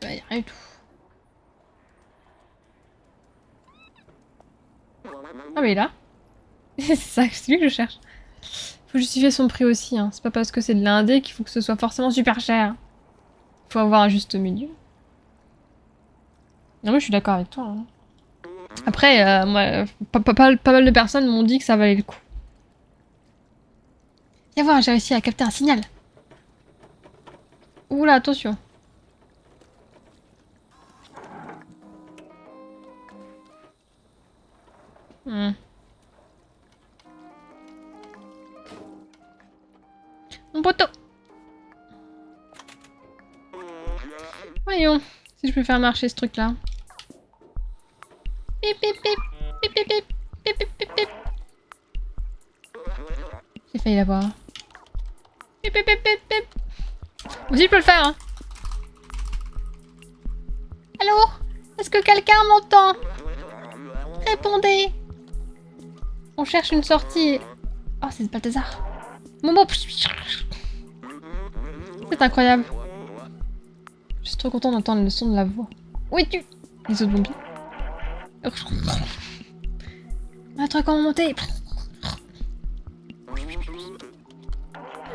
Bah, y a rien du tout. Ah mais il est là. C'est ça, c'est lui que je cherche. Faut justifier son prix aussi, hein. C'est pas parce que c'est de l'indé qu'il faut que ce soit forcément super cher. Faut avoir un juste milieu. Non mais je suis d'accord avec toi. Hein. Après, moi, pas mal de personnes m'ont dit que ça valait le coup. Viens voir, j'ai réussi à capter un signal. Oula, attention. Mon poteau. Voyons, si je peux faire marcher ce truc-là. Pip pip pip, pip pip pip, pip pip pip pip. J'ai failli l'avoir. Pip pip pip pip pip. Aussi je peux le faire, hein. Allô? Est-ce que quelqu'un m'entend? Répondez. On cherche une sortie. Oh, c'est Balthazar. Mon bon. C'est incroyable. Je suis trop content d'entendre le son de la voix. Où es-tu? Les autres zombies. Un truc à monter.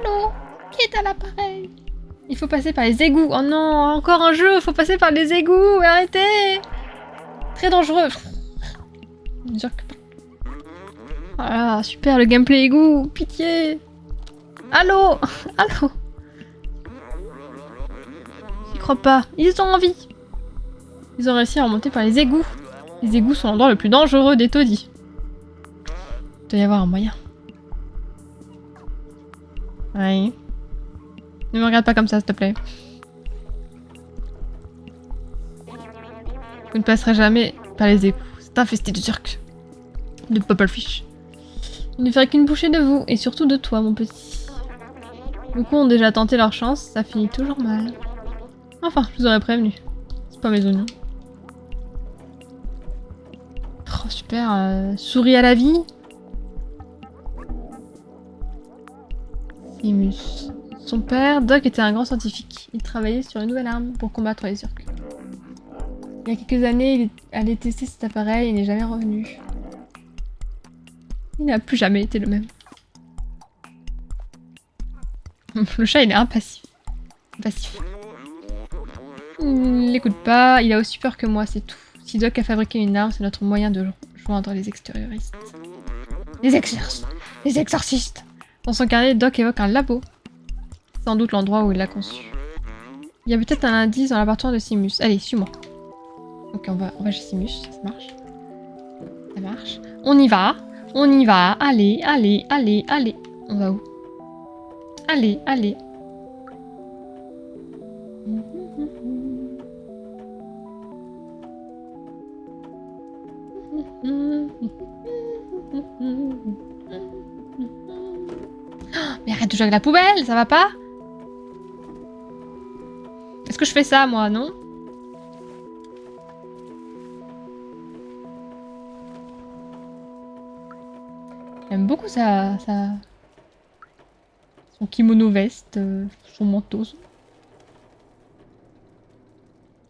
Allô? Qui est à l'appareil? Il faut passer par les égouts. Oh non, encore un jeu, il faut passer par les égouts. Arrêtez! Très dangereux. Voilà, super, le gameplay égout. Pitié. Allô? Allô? J'y crois pas. Ils ont envie. Ils ont réussi à remonter par les égouts. Les égouts sont l'endroit le plus dangereux des taudis. Il doit y avoir un moyen. Oui. Ne me regarde pas comme ça, s'il te plaît. Vous ne passerez jamais par les égouts. C'est infesté de turcs. De Popplefish. Je ne ferai qu'une bouchée de vous, et surtout de toi, mon petit. Beaucoup ont déjà tenté leur chance, ça finit toujours mal. Enfin, je vous aurais prévenu. C'est pas mes oignons. Oh, super. Souris à la vie. Simus. Son père, Doc, était un grand scientifique. Il travaillait sur une nouvelle arme pour combattre les Urks. Il y a quelques années, il allait tester cet appareil et n'est jamais revenu. Il n'a plus jamais été le même. Le chat, il est impassif. Passif. Il l'écoute pas, il a aussi peur que moi, c'est tout. Si Doc a fabriqué une arme, c'est notre moyen de joindre les extérioristes. Les exorcistes. Dans son carnet, Doc évoque un labo. Sans doute l'endroit où il l'a conçu. Il y a peut-être un indice dans l'appartement de Simus. Allez, suis-moi. Ok, on va chez Simus, ça marche. Ça marche. On y va. On y va. Allez, allez, allez, allez. On va où? Allez, allez. Mais arrête de jouer avec la poubelle, ça va pas? Est-ce que je fais ça, moi, non? J'aime beaucoup son kimono veste, son manteau.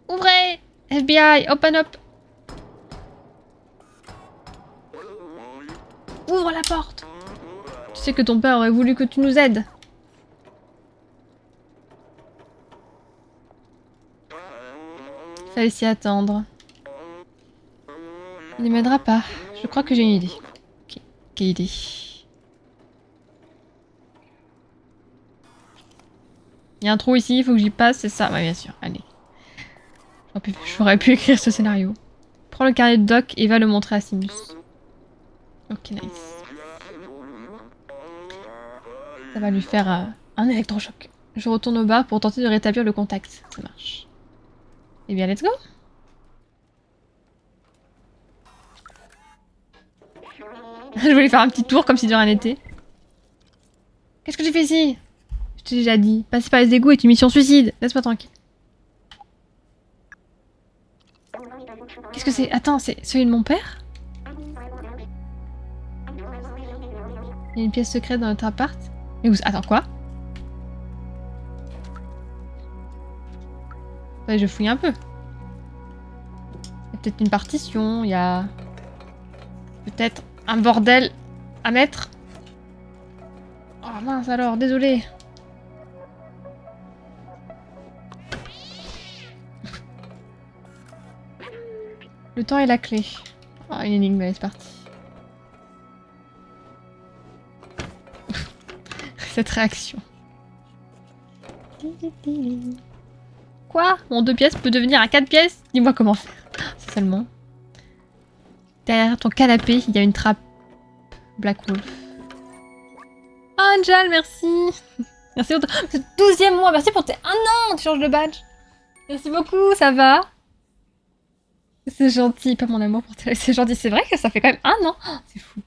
Ouvrez! FBI, open up! Ouvre la porte! Tu sais que ton père aurait voulu que tu nous aides. Fallait s'y attendre. Il ne m'aidera pas. Je crois que j'ai une idée. Ok, quelle idée? Il y a un trou ici, il faut que j'y passe, c'est ça? Ouais, bien sûr, allez. J'aurais pu écrire ce scénario. Prends le carnet de Doc et va le montrer à Simus. Ok, nice. Ça va lui faire un électrochoc. Je retourne au bar pour tenter de rétablir le contact. Ça marche. Eh bien, let's go! Je voulais faire un petit tour comme si de rien n'était. Qu'est-ce que j'ai fait ici? Je t'ai déjà dit. Passer par les égouts est une mission suicide. Laisse-moi tranquille. Qu'est-ce que c'est? Attends, c'est celui de mon père? Il y a une pièce secrète dans notre appart? Mais où... Attends, quoi? Ouais, je fouille un peu. Il y a peut-être une partition, il y a... peut-être un bordel à mettre. Oh mince alors, désolé. Le temps est la clé. Oh, une énigme, allez, c'est parti. Cette réaction. Quoi? Mon 2 pièces peut devenir un 4 pièces? Dis-moi comment faire. C'est seulement. Derrière ton canapé, il y a une trappe. Black Wolf. Oh, Angel, merci. Merci pour ton 12e mois. Merci pour tes 1 an. Tu changes de badge. Merci beaucoup, ça va? C'est gentil, pas mon amour pour tes... C'est gentil, c'est vrai que ça fait quand même 1 an. Oh, c'est fou.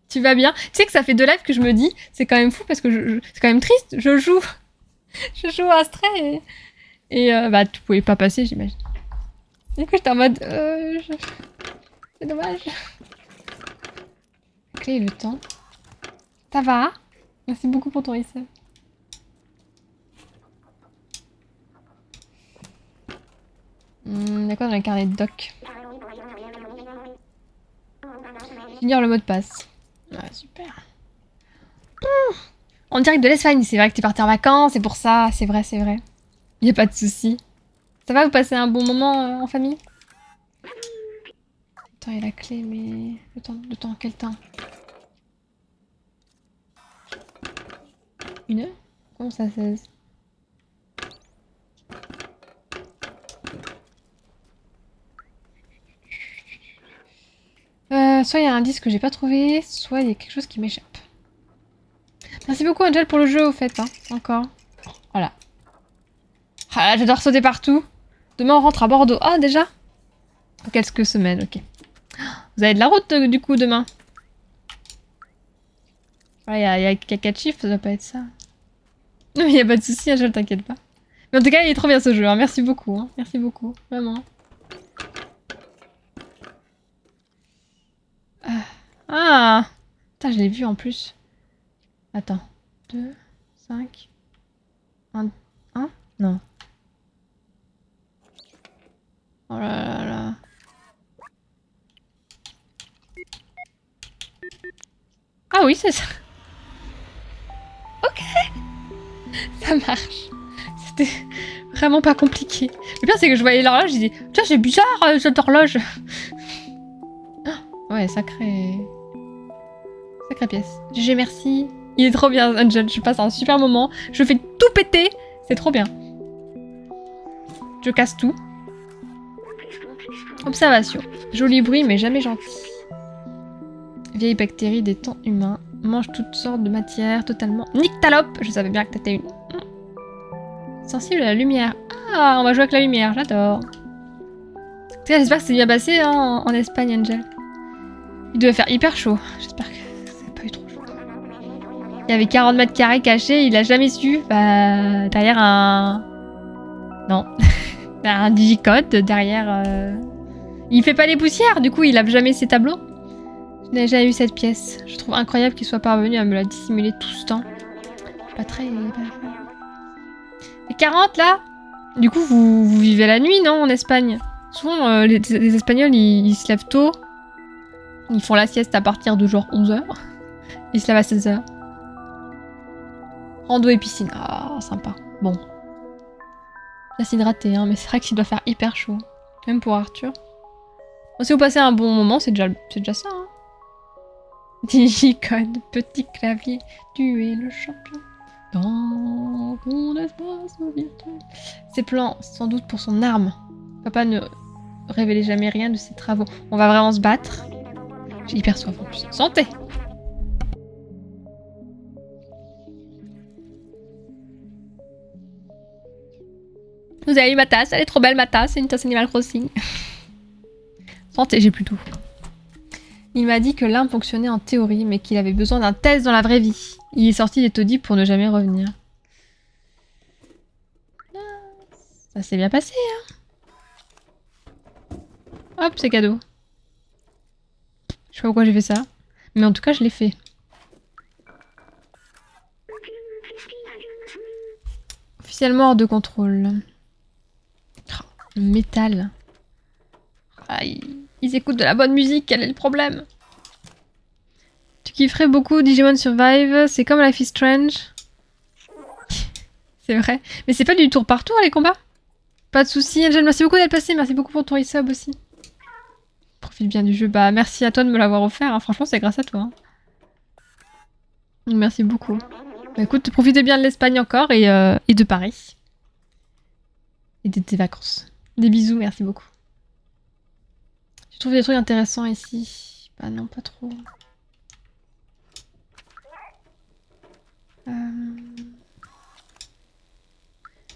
Tu vas bien? Tu sais que ça fait 2 lives que je me dis, c'est quand même fou parce que c'est quand même triste. Je joue à Astray et bah tu pouvais pas passer, j'imagine. Du coup j'étais en mode c'est dommage. Ok, le temps. Ça va? Merci beaucoup pour ton resub. D'accord, dans le carnet de Doc. J'ignore le mot de passe. Ouais, super. En direct de l'Espagne, c'est vrai que t'es parti en vacances, c'est pour ça, c'est vrai, c'est vrai. Y a pas de souci. Ça va, vous passez un bon moment en famille? Attends, il y a la clé, mais... Le temps, quel temps? Une heure? Comment ça, 16? Soit il y a un indice que j'ai pas trouvé, soit il y a quelque chose qui m'échappe. Merci beaucoup Angel pour le jeu au fait, hein. Encore. Voilà. Ah, j'adore sauter partout. Demain on rentre à Bordeaux. Ah déjà? Quelques semaines, ok. Vous avez de la route du coup demain? Ouais, y a 4 chiffres, ça doit pas être ça. Non mais y a pas de souci, Angel, t'inquiète pas. Mais en tout cas, il est trop bien ce jeu, hein. Merci beaucoup, hein. Merci beaucoup, vraiment. Ah! Putain, je l'ai vu en plus. Attends. 2, 5, 1, 1? Non. Oh là là là. Ah oui, c'est ça. Ok, ça marche. C'était vraiment pas compliqué. Le pire, c'est que je voyais l'horloge, je disais, tiens, c'est bizarre cette horloge. Ouais, sacré. Sacrée pièce. GG, merci. Il est trop bien, Angel. Je passe un super moment. Je fais tout péter. C'est trop bien. Je casse tout. Observation. Joli bruit, mais jamais gentil. Vieille bactérie des temps humains. Mange toutes sortes de matières totalement. Nyctalope. Je savais bien que t'étais une. Sensible à la lumière. Ah, on va jouer avec la lumière. J'adore. J'espère que c'est bien passé hein, en Espagne, Angel. Il devait faire hyper chaud. J'espère que ça n'a pas eu trop chaud. Il y avait 40 mètres carrés cachés. Il a jamais su. Bah, derrière un... Non. Un digicode. Derrière... Il fait pas les poussières. Du coup, il a jamais ses tableaux. Je n'ai jamais eu cette pièce. Je trouve incroyable qu'il soit parvenu à me la dissimuler tout ce temps. Pas très... Et 40 là? Du coup, vous vivez la nuit, non, en Espagne? Souvent, les Espagnols, ils se lèvent tôt. Ils font la sieste à partir de genre 11h. Ils se lèvent à 16h. Rando et piscine. Ah, sympa. Bon. Bien s'hydrater, hein, mais c'est vrai qu'il doit faire hyper chaud. Même pour Arthur. Bon, si vous passez un bon moment, c'est déjà ça, hein. Digicode, petit clavier, tu es le champion. Dans ton espace virtuel. Ses plans, sans doute pour son arme. Papa ne révélait jamais rien de ses travaux. On va vraiment se battre. J'ai hyper soif en plus. Santé! Vous avez eu ma tasse, elle est trop belle ma tasse, c'est une tasse Animal Crossing. Santé, j'ai plus tout. Il m'a dit que l'arme fonctionnait en théorie, mais qu'il avait besoin d'un test dans la vraie vie. Il est sorti des taudis pour ne jamais revenir. Ça s'est bien passé, hein. Hop, c'est cadeau. Je sais pas pourquoi j'ai fait ça. Mais en tout cas, je l'ai fait. Officiellement hors de contrôle. Oh, le métal. Ah, ils écoutent de la bonne musique, quel est le problème? Tu kifferais beaucoup Digimon Survive, c'est comme Life is Strange. C'est vrai. Mais c'est pas du tour par tour les combats? Pas de soucis, Angel, merci beaucoup d'être passé, merci beaucoup pour ton resub aussi. Profite bien du jeu. Bah merci à toi de me l'avoir offert, hein. Franchement c'est grâce à toi. Hein. Merci beaucoup. Bah écoute, profitez bien de l'Espagne encore et de Paris. Et de tes vacances. Des bisous, merci beaucoup. Tu trouves des trucs intéressants ici? Bah non, pas trop.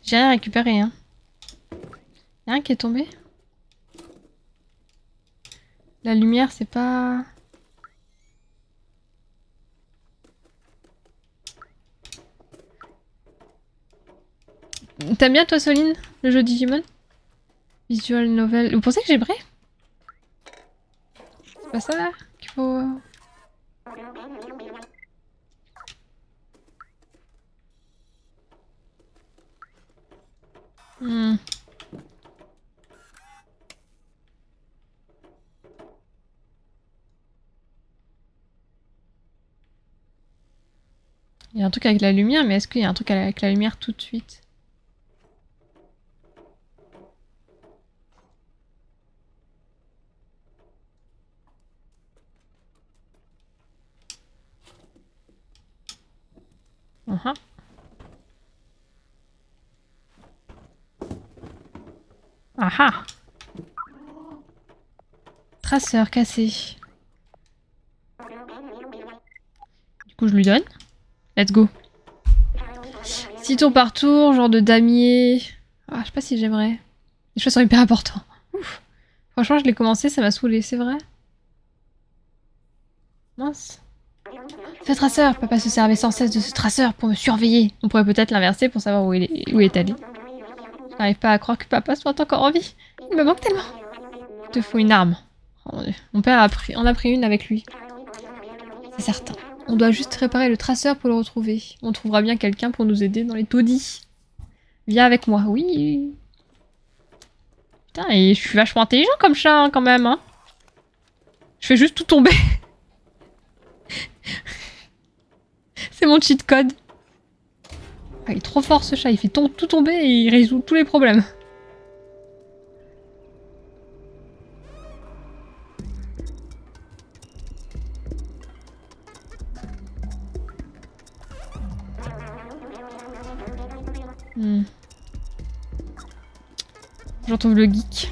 J'ai rien récupéré, hein. Y'a rien qui est tombé? La lumière, c'est pas... T'aimes bien toi, Soline, le jeu Digimon? Visual novel. Vous pensez que j'ai bré? C'est pas ça là qu'il faut... Hmm. Il y a un truc avec la lumière, mais est-ce qu'il y a un truc avec la lumière tout de suite? Uh-huh. Ah ah! Traceur cassé. Du coup, je lui donne. Let's go. 6 tours par tour, genre de damier. Ah, je sais pas si j'aimerais. Les choix sont hyper importants. Ouf. Franchement, je l'ai commencé, ça m'a saoulé, c'est vrai. Mince. Ce traceur, papa se servait sans cesse de ce traceur pour me surveiller. On pourrait peut-être l'inverser pour savoir où il est allé. Je n'arrive pas à croire que papa soit encore en vie. Il me manque tellement. Il te faut une arme. Oh mon Dieu. Mon père en a pris une avec lui. C'est certain. On doit juste réparer le traceur pour le retrouver. On trouvera bien quelqu'un pour nous aider dans les taudis. Viens avec moi. Oui. Putain, et je suis vachement intelligent comme chat, hein, quand même. Hein. Je fais juste tout tomber. C'est mon cheat code. Ah, il est trop fort ce chat, il fait tout tomber et il résout tous les problèmes. Je retrouve le geek.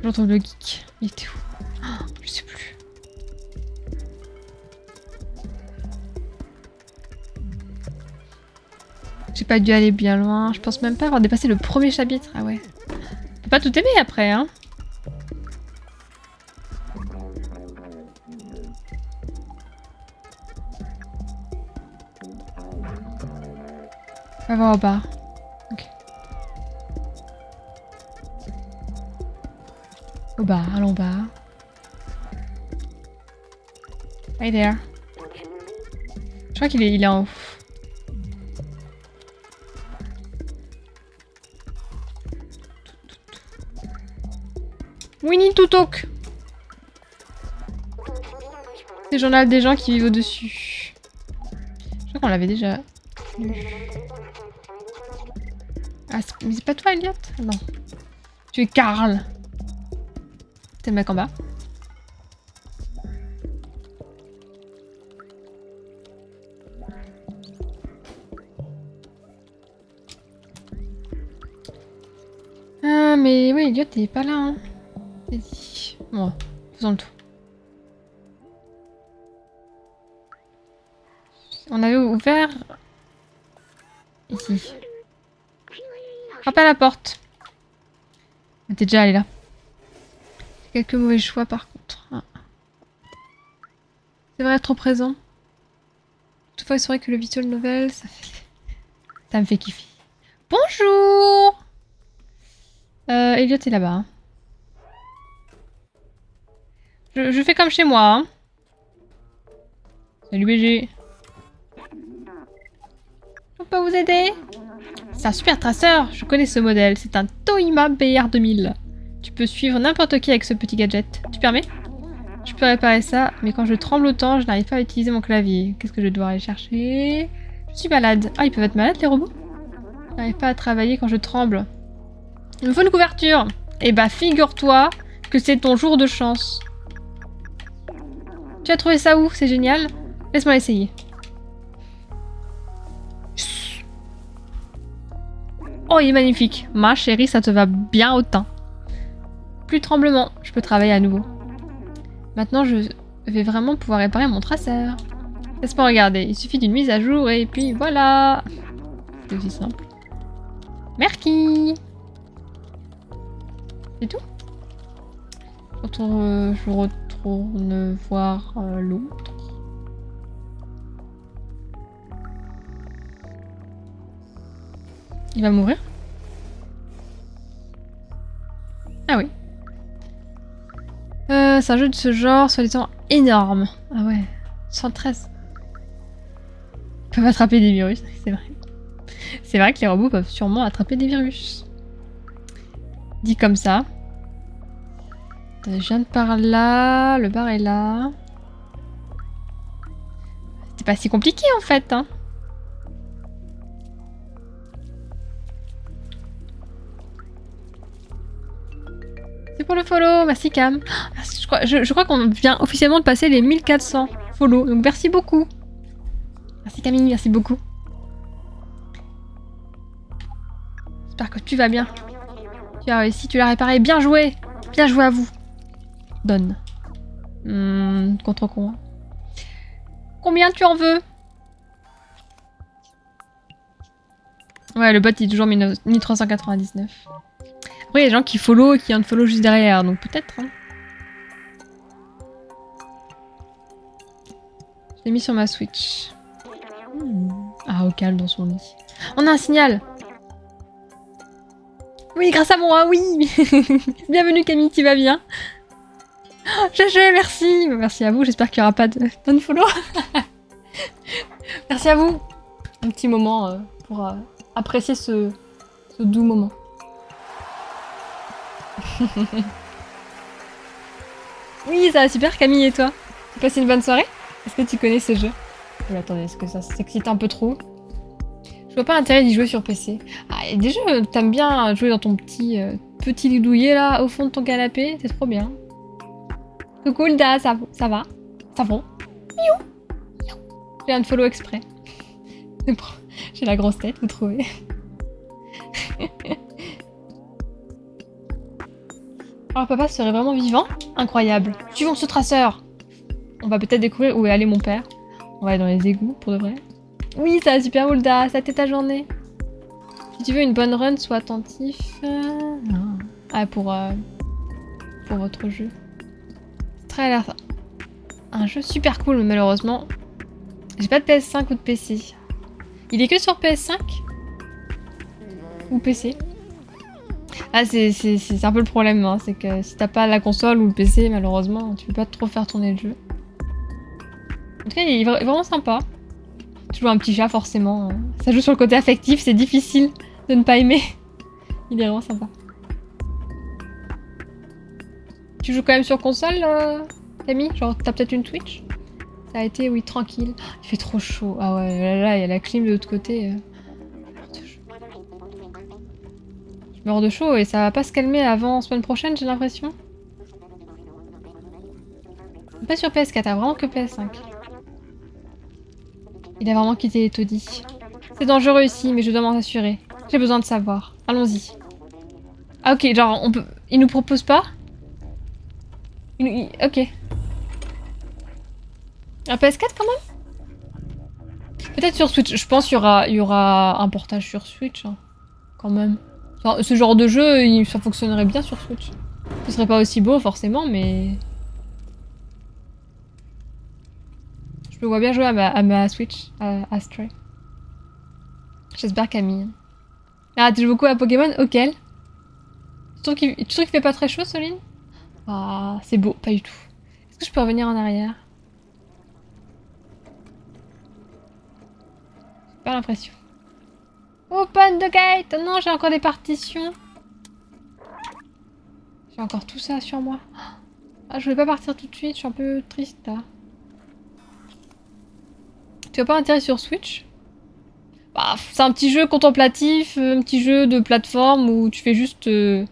Je retrouve le geek. Il était où? Oh, je sais plus. J'ai pas dû aller bien loin. Je pense même pas avoir dépassé le premier chapitre. Ah ouais. On peut pas tout aimer après, hein. On va voir au bas. Ok. Au bas, allons au bas. Hi there. Je crois qu'il est en haut. We need to talk. C'est le journal des gens qui vivent au-dessus. Je crois qu'on l'avait déjà lu. Ah, mais c'est pas toi, Elliot? Non. Tu es Karl. T'es le mec en bas. Ah, mais oui, Elliot, t'es pas là, hein. Vas-y. Bon, faisons le tour. On avait ouvert... Ici. Frappe à la porte. T'es déjà allé là. Quelques mauvais choix par contre. Ah. C'est vrai, trop présent. Toutefois, c'est vrai que le visual novel, ça me fait kiffer. Bonjour. Elliot est là-bas. Hein. Je fais comme chez moi. Hein. Salut BG. Je peux pas vous aider? C'est un super traceur. Je connais ce modèle. C'est un Toyima BR2000. Tu peux suivre n'importe qui avec ce petit gadget. Tu permets? Je peux réparer ça, mais quand je tremble autant, je n'arrive pas à utiliser mon clavier. Qu'est-ce que je dois aller chercher? Je suis malade. Ah, ils peuvent être malades, les robots? Je n'arrive pas à travailler quand je tremble. Il me faut une couverture. Eh bah, figure-toi que c'est ton jour de chance. Tu as trouvé ça où? C'est génial. Laisse-moi essayer. Oh, il est magnifique. Ma chérie, ça te va bien au teint. Plus de tremblement. Je peux travailler à nouveau. Maintenant, je vais vraiment pouvoir réparer mon traceur. Laisse-moi regarder. Il suffit d'une mise à jour et puis voilà. C'est aussi simple. Merci. C'est tout. Je retourne voir l'autre. Il va mourir? Ah oui. C'est un jeu de ce genre, soi-disant énorme. Ah ouais. 113. Ils peuvent attraper des virus, c'est vrai. C'est vrai que les robots peuvent sûrement attraper des virus. Dit comme ça. Je viens de par là, le bar est là. C'était pas si compliqué en fait, hein. C'est pour le follow, merci Cam. Merci, je crois qu'on vient officiellement de passer les 1400 follow, donc merci beaucoup. Merci Camille, merci beaucoup. J'espère que tu vas bien. Tu as réussi, tu l'as réparé, bien joué. Bien joué à vous. Donne. Contre quoi? Combien tu en veux? Ouais, le bot il est toujours 1399. Après, il y a des gens qui follow et qui unfollow juste derrière, donc peut-être. Hein. Je l'ai mis sur ma Switch. Ah, au calme dans son lit. On a un signal! Oui, grâce à moi, oui! Bienvenue Camille, tu vas bien? GG, merci! Merci à vous, j'espère qu'il n'y aura pas d'unfollow. Merci à vous! Un petit moment pour apprécier ce doux moment. Oui, ça va super Camille, et toi? Tu as passé une bonne soirée? Est-ce que tu connais ce jeu? Oh, attendez, est-ce que ça s'excite un peu trop? Je vois pas l'intérêt d'y jouer sur PC. Ah, et déjà, t'aimes bien jouer dans ton petit lit douillet là, au fond de ton canapé, c'est trop bien. Coucou Hilda, ça va? Ça va? Miou! J'ai un follow exprès. J'ai la grosse tête, vous trouvez? Alors papa serait vraiment vivant? Incroyable. Suivons ce traceur. On va peut-être découvrir où est allé mon père. On va aller dans les égouts, pour de vrai. Oui, ça va super, Hulda. Ça a été ta journée. Si tu veux une bonne run, sois attentif. Non. Ah, pour votre jeu. Très l'air un jeu super cool, mais malheureusement, j'ai pas de PS5 ou de PC. Il est que sur PS5 ou PC. Ah, c'est un peu le problème, hein. C'est que si t'as pas la console ou le PC, malheureusement, tu peux pas trop faire tourner le jeu. En tout cas, il est vraiment sympa. Tu joues un petit chat, forcément. Ça joue sur le côté affectif, c'est difficile de ne pas aimer. Il est vraiment sympa. Tu joues quand même sur console, Camille? Genre, t'as peut-être une Twitch? Ça a été, oui, tranquille. Il fait trop chaud. Ah ouais, là, il y a la clim de l'autre côté. Je meurs de chaud et ça va pas se calmer avant semaine prochaine, j'ai l'impression. Pas sur PS4, t'as vraiment que PS5. Il a vraiment quitté les taudis. C'est dangereux ici, mais je dois m'en assurer. J'ai besoin de savoir. Allons-y. Ah ok, genre, on peut... Il nous propose pas? Ok. Un PS4 quand même? Peut-être sur Switch. Je pense qu'il y aura un portage sur Switch. Hein. Quand même. Enfin, ce genre de jeu, ça fonctionnerait bien sur Switch. Ce serait pas aussi beau forcément, mais... Je me vois bien jouer à ma Switch, à Stray. J'espère Camille. Ah, tu joues beaucoup à Pokémon? Auquel? Tu trouves qu'il fait pas très chaud, Soline? Ah, c'est beau, pas du tout. Est-ce que je peux revenir en arrière? J'ai pas l'impression. Open the gate! Oh non, j'ai encore des partitions. J'ai encore tout ça sur moi. Ah, je voulais pas partir tout de suite, je suis un peu triste là. Tu as pas intérêt sur Switch? Bah, c'est un petit jeu contemplatif, un petit jeu de plateforme où tu fais juste... tu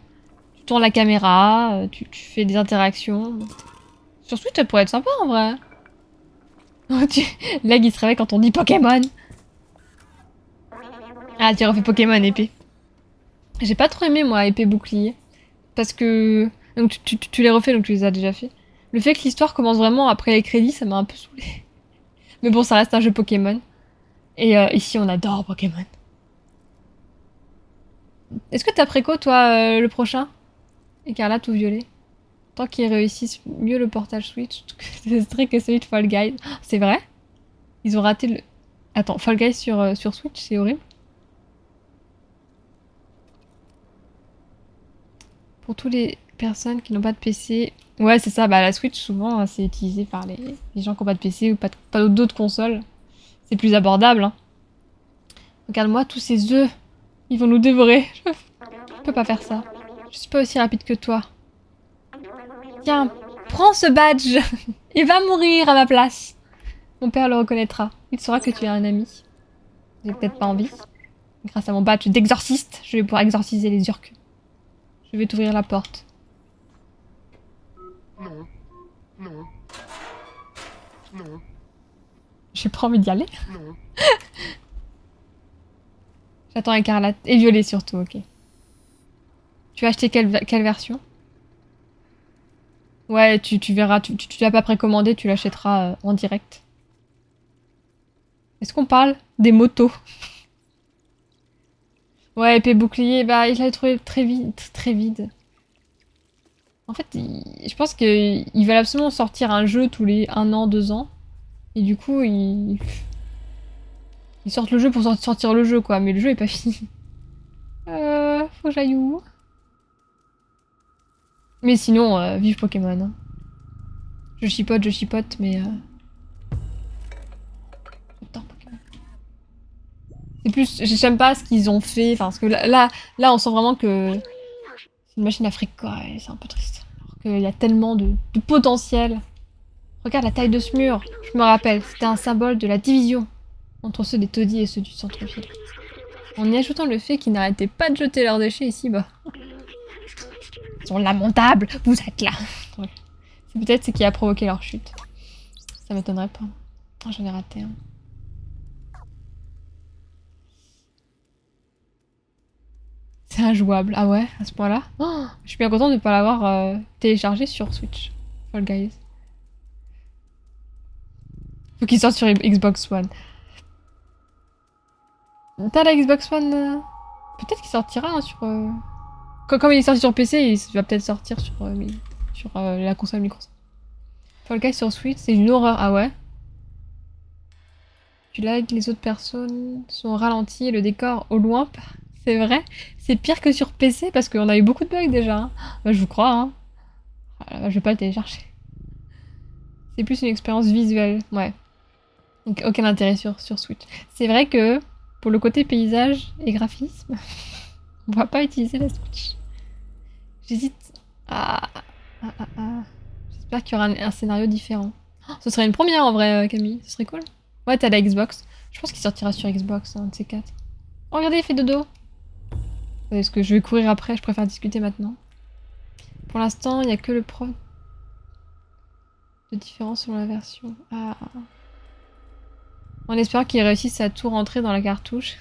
tournes la caméra, tu fais des interactions. Sur Switch, ça pourrait être sympa en vrai. Leg, il se réveille quand on dit Pokémon. Ah, tu refais Pokémon épée. J'ai pas trop aimé, moi, épée bouclier. Parce que... Donc tu les refais, donc tu les as déjà fait. Le fait que l'histoire commence vraiment après les crédits, ça m'a un peu saoulé. Mais bon, ça reste un jeu Pokémon. Et ici, on adore Pokémon. Est-ce que t'as préco, toi, le prochain? Écarlate ou violet? Tant qu'ils réussissent mieux le portage Switch que celui de Fall Guys. C'est vrai? Ils ont raté le... Attends, Fall Guys sur Switch, c'est horrible. Pour toutes les personnes qui n'ont pas de PC... Ouais, c'est ça, bah la Switch, souvent, c'est utilisé par les gens qui n'ont pas de PC ou pas d'autres consoles. C'est plus abordable, hein. Regarde-moi tous ces œufs. Ils vont nous dévorer. Je peux pas faire ça. Je suis pas aussi rapide que toi. Tiens, prends ce badge et va mourir à ma place. Mon père le reconnaîtra. Il saura que tu es un ami. J'ai peut-être pas envie. Grâce à mon badge d'exorciste, je vais pouvoir exorciser les urques. Je vais t'ouvrir la porte. Non. Non. Non. J'ai pas envie d'y aller. Non. J'attends écarlate. Et violet surtout, ok. Tu vas acheter quelle version? Ouais, tu verras. Tu l'as pas précommandé, tu l'achèteras en direct. Est-ce qu'on parle des motos? Ouais, épée bouclier, bah il l'a trouvé très vide, très vide. En fait, je pense qu'ils veulent absolument sortir un jeu tous les 1 an, 2 ans. Et du coup, ils sortent le jeu pour sortir le jeu, quoi. Mais le jeu est pas fini. Faut que j'aille où? Mais sinon, vive Pokémon. Hein. Je chipote, mais... J'adore Pokémon. C'est plus... J'aime pas ce qu'ils ont fait. Enfin, parce que là, on sent vraiment que... C'est une machine à fric, quoi. Et c'est un peu triste. Alors qu'il y a tellement de potentiel. Regarde la taille de ce mur. Je me rappelle, c'était un symbole de la division entre ceux des taudis et ceux du centre-ville. En y ajoutant le fait qu'ils n'arrêtaient pas de jeter leurs déchets ici, bah... Ils sont lamentables, vous êtes là. Ouais. C'est peut-être ce qui a provoqué leur chute. Ça m'étonnerait pas. Oh, j'en ai raté un. C'est injouable. Ah ouais, à ce point-là. Oh, je suis bien contente de ne pas l'avoir téléchargé sur Switch. Fall Guys. Faut qu'il sorte sur Xbox One. T'as la Xbox One peut-être qu'il sortira hein, sur... Comme il est sorti sur PC, il va peut-être sortir sur, la console Microsoft. Fall Guys sur Switch, c'est une horreur. Ah ouais? Tu likes, les autres personnes sont ralenties et le décor au loin. C'est vrai? C'est pire que sur PC parce qu'on a eu beaucoup de bugs déjà. Hein. Bah, je vous crois. Hein. Ah, je vais pas le télécharger. C'est plus une expérience visuelle. Ouais. Donc, aucun intérêt sur Switch. C'est vrai que pour le côté paysage et graphisme, on va pas utiliser la Switch. J'hésite à... J'espère qu'il y aura un scénario différent. Oh, ce serait une première en vrai, Camille. Ce serait cool. Ouais, t'as la Xbox. Je pense qu'il sortira sur Xbox, un de ces 4. Oh, regardez, il fait dodo. Est-ce que je vais courir après? Je préfère discuter maintenant. Pour l'instant, il n'y a que le pro de différence selon la version. Ah. En espérant qu'il réussisse à tout rentrer dans la cartouche.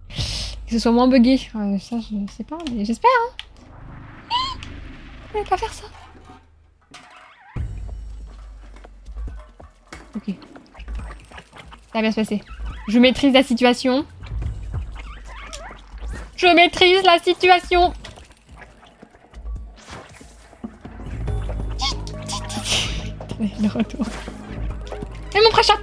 Que ce soit moins buggé. Ça, je sais pas, mais j'espère, hein. Il va pas faire ça. Ok. Ça va bien se passer. Je maîtrise la situation. Je maîtrise la situation. Le retour. Et mon pré-shot.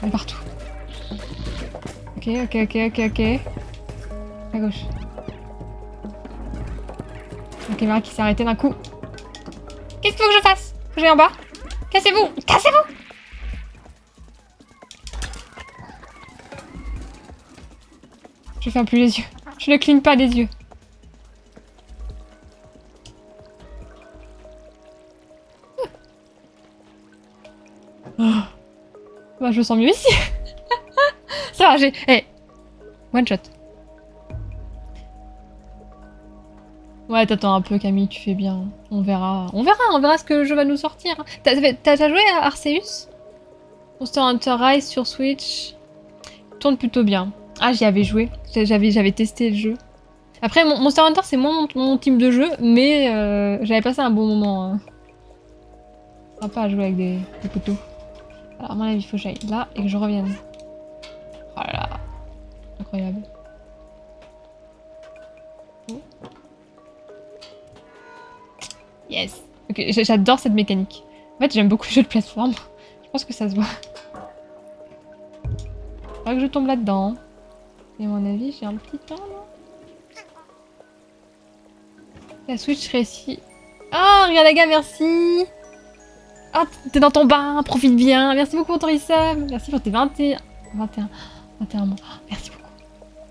On est partout. Ok. À gauche. La caméra qui s'est arrêtée d'un coup. Qu'est-ce qu'il faut que je fasse? Que j'aille en bas? Cassez-vous! Cassez-vous! Je ferme plus les yeux. Je ne cligne pas les yeux. Oh. Bah, je me sens mieux ici. Ça va, j'ai... Hey. One shot. Ouais, t'attends un peu, Camille, tu fais bien. On verra ce que le jeu va nous sortir. T'as joué à Arceus? Monster Hunter Rise sur Switch. Tourne plutôt bien. Ah, j'y avais joué. J'avais testé le jeu. Après, Monster Hunter, c'est moins mon type de jeu, mais j'avais passé un bon moment. Hein. Sympa à jouer avec des couteaux. Alors, à mon avis, il faut que j'aille là et que je revienne. Oh là là. Incroyable. Oh. Yes. Ok, j'adore cette mécanique. En fait, j'aime beaucoup les jeux de plateforme. Je pense que ça se voit. Faudrait que je tombe là-dedans. Et à mon avis, j'ai un petit temps, là. La Switch réussit. Oh, regarde les gars, merci. Oh, t'es dans ton bain, profite bien. Merci beaucoup pour ton resub. Merci pour tes 21 mois. Oh, merci beaucoup.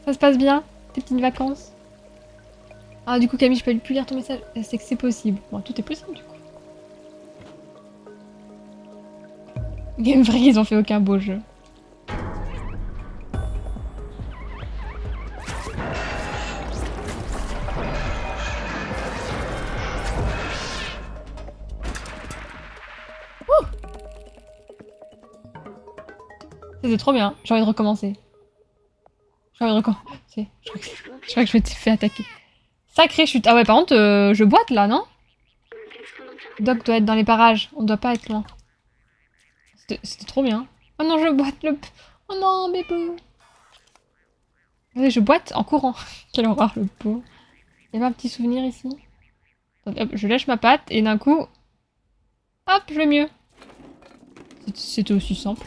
Ça se passe bien? Tes petites vacances? Ah, du coup, Camille, je peux plus lire ton message. C'est que c'est possible. Bon, tout est possible, du coup. Game Freak, ils ont fait aucun beau jeu. C'était trop bien. J'ai envie de recommencer. J'ai envie de recommencer. Je crois que je m'étais fait attaquer. Sacré chute. Ah ouais, par contre, je boite là, non? Doc doit être dans les parages. On doit pas être loin. C'était trop bien. Oh non, je boite le... Oh non, bébé. Ouais, je boite en courant. Quelle horreur, le pot. Il y avait un petit souvenir ici. Hop, je lâche ma patte et d'un coup... Hop, je vais mieux. C'était aussi simple.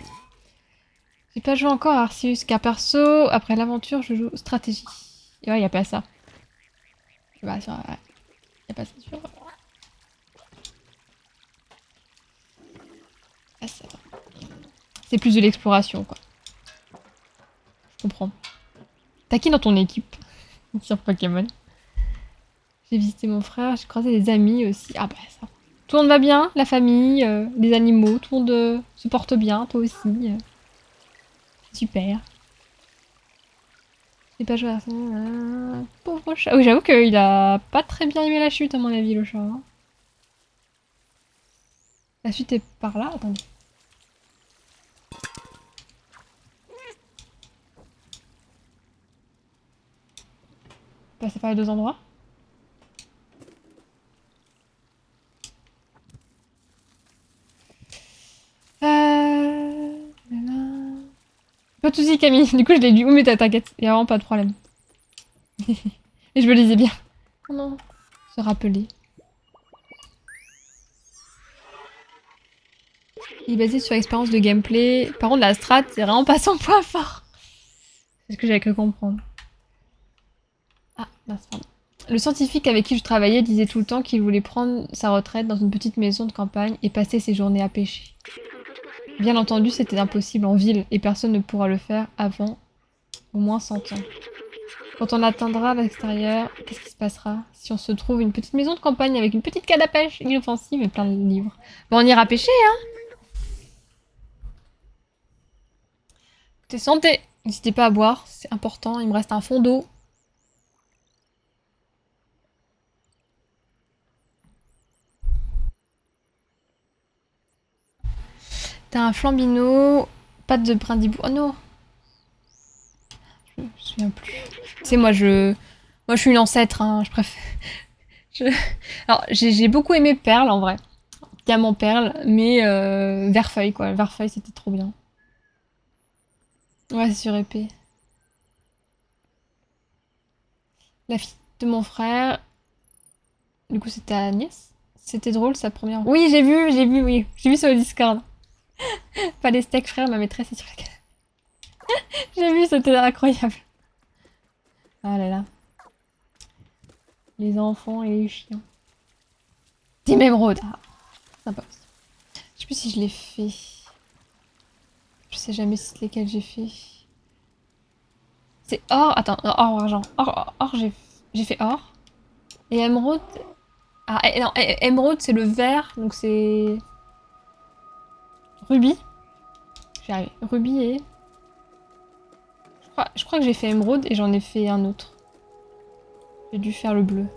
J'ai pas joué encore à Arceus, car perso, après l'aventure, je joue stratégie. Et ouais, y a pas ça. Je sais pas, ouais. Y a pas ça sur... Ah, ça va. C'est plus de l'exploration, quoi. Je comprends. T'as qui dans ton équipe sur Pokémon? J'ai visité mon frère, j'ai croisé des amis aussi. Ah bah ça. Tout le monde va bien, la famille, les animaux, tout le monde se porte bien, toi aussi. Super. J'ai pas joué à ça. Pauvre chat. Oui, j'avoue qu'il a pas très bien aimé la chute, à mon avis, le chat. Hein. La suite est par là. Attendez. Passer par les deux endroits. Pas de soucis, Camille. Du coup, je l'ai lu. Oh, mais t'inquiète, il y a vraiment pas de problème. Et je me lisais bien. Oh non. Se rappeler. Il est basé sur l'expérience de gameplay. Par contre, la strat, c'est vraiment pas son point fort. C'est ce que j'avais cru comprendre. Ah, mince, pardon. Le scientifique avec qui je travaillais disait tout le temps qu'il voulait prendre sa retraite dans une petite maison de campagne et passer ses journées à pêcher. Bien entendu, c'était impossible en ville et personne ne pourra le faire avant au moins 100 ans. Quand on atteindra l'extérieur, qu'est-ce qui se passera si on se trouve une petite maison de campagne avec une petite canne à pêche inoffensive et plein de livres? Bon, on ira pêcher, hein? Écoutez, santé! N'hésitez pas à boire, c'est important, il me reste un fond d'eau. T'as un flambino, pâte de brindibou. Oh non! Je me souviens plus. Tu sais, moi je suis une ancêtre, hein, je préfère. Alors, j'ai beaucoup aimé Perle en vrai. Diamant Perle, mais Verfeuille quoi. Verfeuille c'était trop bien. Ouais, c'est sur épée. La fille de mon frère. Du coup, c'était Agnès. C'était drôle sa première. Oui, oui. J'ai vu sur le Discord. Pas les steaks, frère, ma maîtresse est sur la canne. J'ai vu, c'était incroyable. Ah là là. Les enfants et les chiens. Team Emerald. Ah, sympa aussi. Je sais plus si je l'ai fait. Je sais jamais si c'est lesquels j'ai fait. C'est or. Attends, or ou argent. Or, j'ai fait or. Et émeraude. Ah non, émeraude c'est le vert, donc c'est. Rubis. J'y arrive. Rubis et. Je crois que j'ai fait émeraude et j'en ai fait un autre. J'ai dû faire le bleu.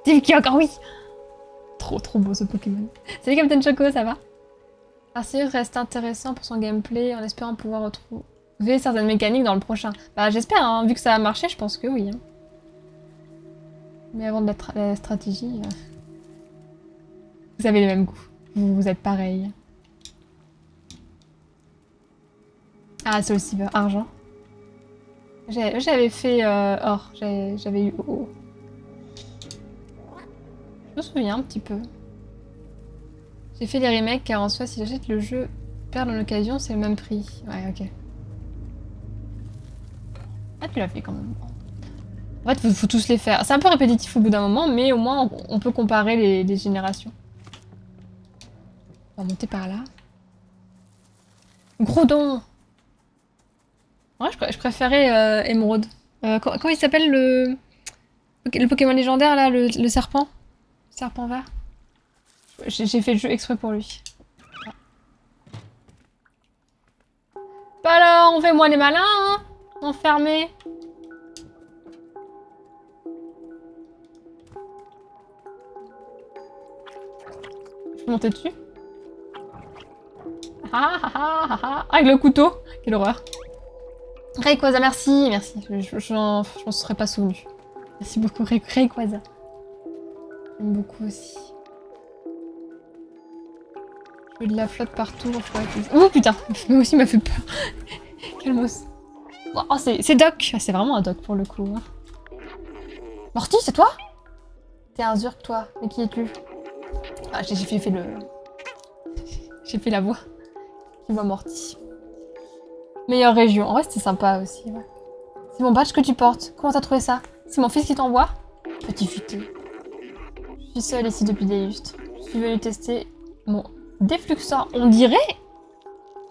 Divki encore, oui! Trop beau ce Pokémon. Salut Captain Choco, ça va? Arceus reste intéressant pour son gameplay en espérant pouvoir retrouver certaines mécaniques dans le prochain. Bah j'espère, hein, vu que ça a marché, je pense que oui. Hein. Mais avant de la stratégie, vous avez les mêmes goûts. Vous êtes pareil. Ah, c'est aussi argent. J'avais fait or, j'avais eu O. Je me souviens un petit peu. J'ai fait les remakes car en soi, si j'achète le jeu perdre en occasion, c'est le même prix. Ouais, ok. Ah, tu l'as fait quand même. En fait, faut tous les faire. C'est un peu répétitif au bout d'un moment, mais au moins, on peut comparer les générations. On va monter par là. Gros don! Ouais, je préférais Émeraude. Comment il s'appelle le Pokémon légendaire là, le serpent? Serpent vert. J'ai fait le jeu exprès pour lui. Bah alors, on fait moi les malins, hein? Enfermés. Je peux monter dessus? Avec le couteau. Quelle horreur. Rayquaza, merci, merci. Je m'en serais pas souvenu. Merci beaucoup, Rayquaza. J'aime beaucoup aussi. Je veux de la flotte partout. Oh putain, moi aussi m'a fait peur. Calmos. Oh, c'est Doc. Ah, c'est vraiment un Doc pour le coup. Hein. Morty, c'est toi? T'es un Zurk, toi. Mais qui es-tu? Ah, j'ai fait le... J'ai fait la voix. Qui voit Morty. Meilleure région. En vrai, c'était sympa aussi. Ouais. C'est mon badge que tu portes. Comment t'as trouvé ça? C'est mon fils qui t'envoie? Petit futé. Je suis seule ici depuis des lustres. Je suis venue tester mon défluxor. On dirait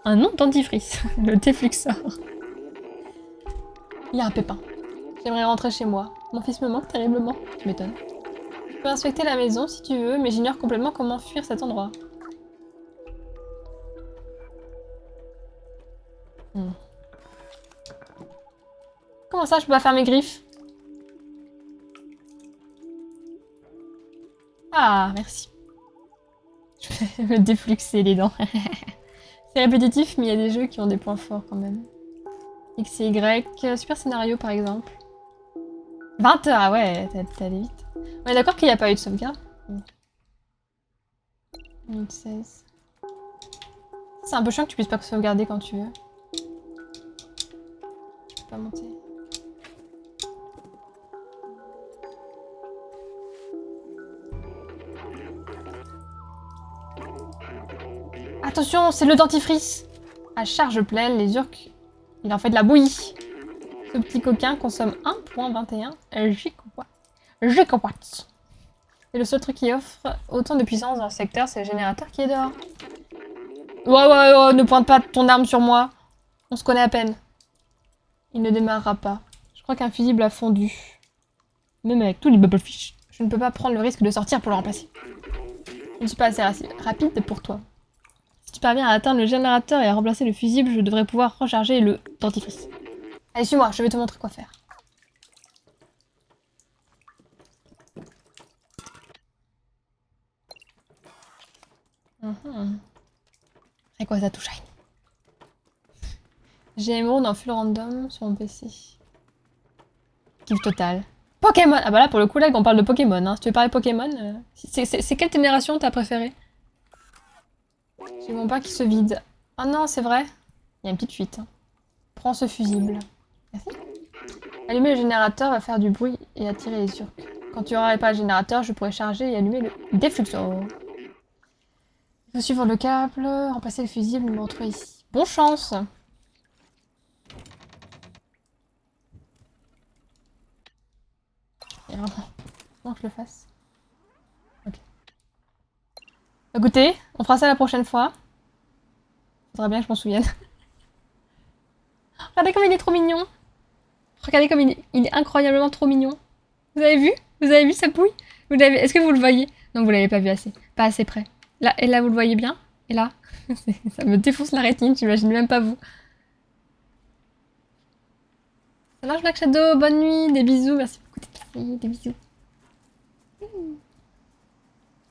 un nom dentifrice. Le défluxor. Il y a un pépin. J'aimerais rentrer chez moi. Mon fils me manque terriblement. Tu m'étonnes. Je peux inspecter la maison si tu veux, mais j'ignore complètement comment fuir cet endroit. Comment ça, je peux pas faire mes griffes? Ah, merci. Je vais me défluxer les dents. C'est répétitif, mais il y a des jeux qui ont des points forts quand même. X et Y, super scénario par exemple. 20 heures, ah ouais, t'es allé vite. On est d'accord qu'il n'y a pas eu de sauvegarde? 2016. C'est un peu chiant que tu puisses pas sauvegarder quand tu veux. Je peux pas monter. Attention, c'est le dentifrice. À charge pleine, les Urks, il en fait de la bouillie. Ce petit coquin consomme 1.21 gigawatts. Et le seul truc qui offre autant de puissance dans le secteur, c'est le générateur qui est dehors. Ouais, ne pointe pas ton arme sur moi. On se connaît à peine. Il ne démarrera pas. Je crois qu'un fusible a fondu. Même avec tous les bubblefish. Je ne peux pas prendre le risque de sortir pour le remplacer. Je ne suis pas assez rapide pour toi. Si tu parviens à atteindre le générateur et à remplacer le fusible, je devrais pouvoir recharger le dentifrice. Allez, suis-moi, je vais te montrer quoi faire. Et quoi ça tout shine. J'ai Emerald en full random sur mon PC. Kiff total. Pokémon. Ah bah là pour le coup là on parle de Pokémon. Hein. Si tu veux parler Pokémon, c'est quelle génération t'as préférée? J'ai mon bac qui se vide. Ah non c'est vrai. Il y a une petite fuite. Hein. Prends ce fusible. Merci. Allumer le générateur va faire du bruit et attirer les Urks. Quand tu auras réparé le générateur, je pourrai charger et allumer le défluxor. Il faut suivre le câble, remplacer le fusible, me retrouver ici. Bonne chance! Et vraiment, faut que je le fasse. Ok. Écoutez, on fera ça la prochaine fois. Faudrait bien que je m'en souvienne. Regardez comme il est trop mignon! Regardez comme il est incroyablement trop mignon. Vous avez vu? Vous avez vu sa pouille? Est-ce que vous le voyez? Non, vous l'avez pas vu assez. Pas assez près. Là, et là, vous le voyez bien? Et là? Ça me défonce la rétine, j'imagine même pas vous. Ça marche Black Shadow, bonne nuit, des bisous, merci beaucoup d'être là, des bisous.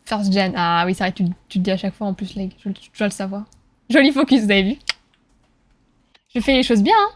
First gen, ah oui, c'est vrai, tu te dis à chaque fois en plus, Leg, je dois le savoir. Joli focus, vous avez vu? Je fais les choses bien, hein.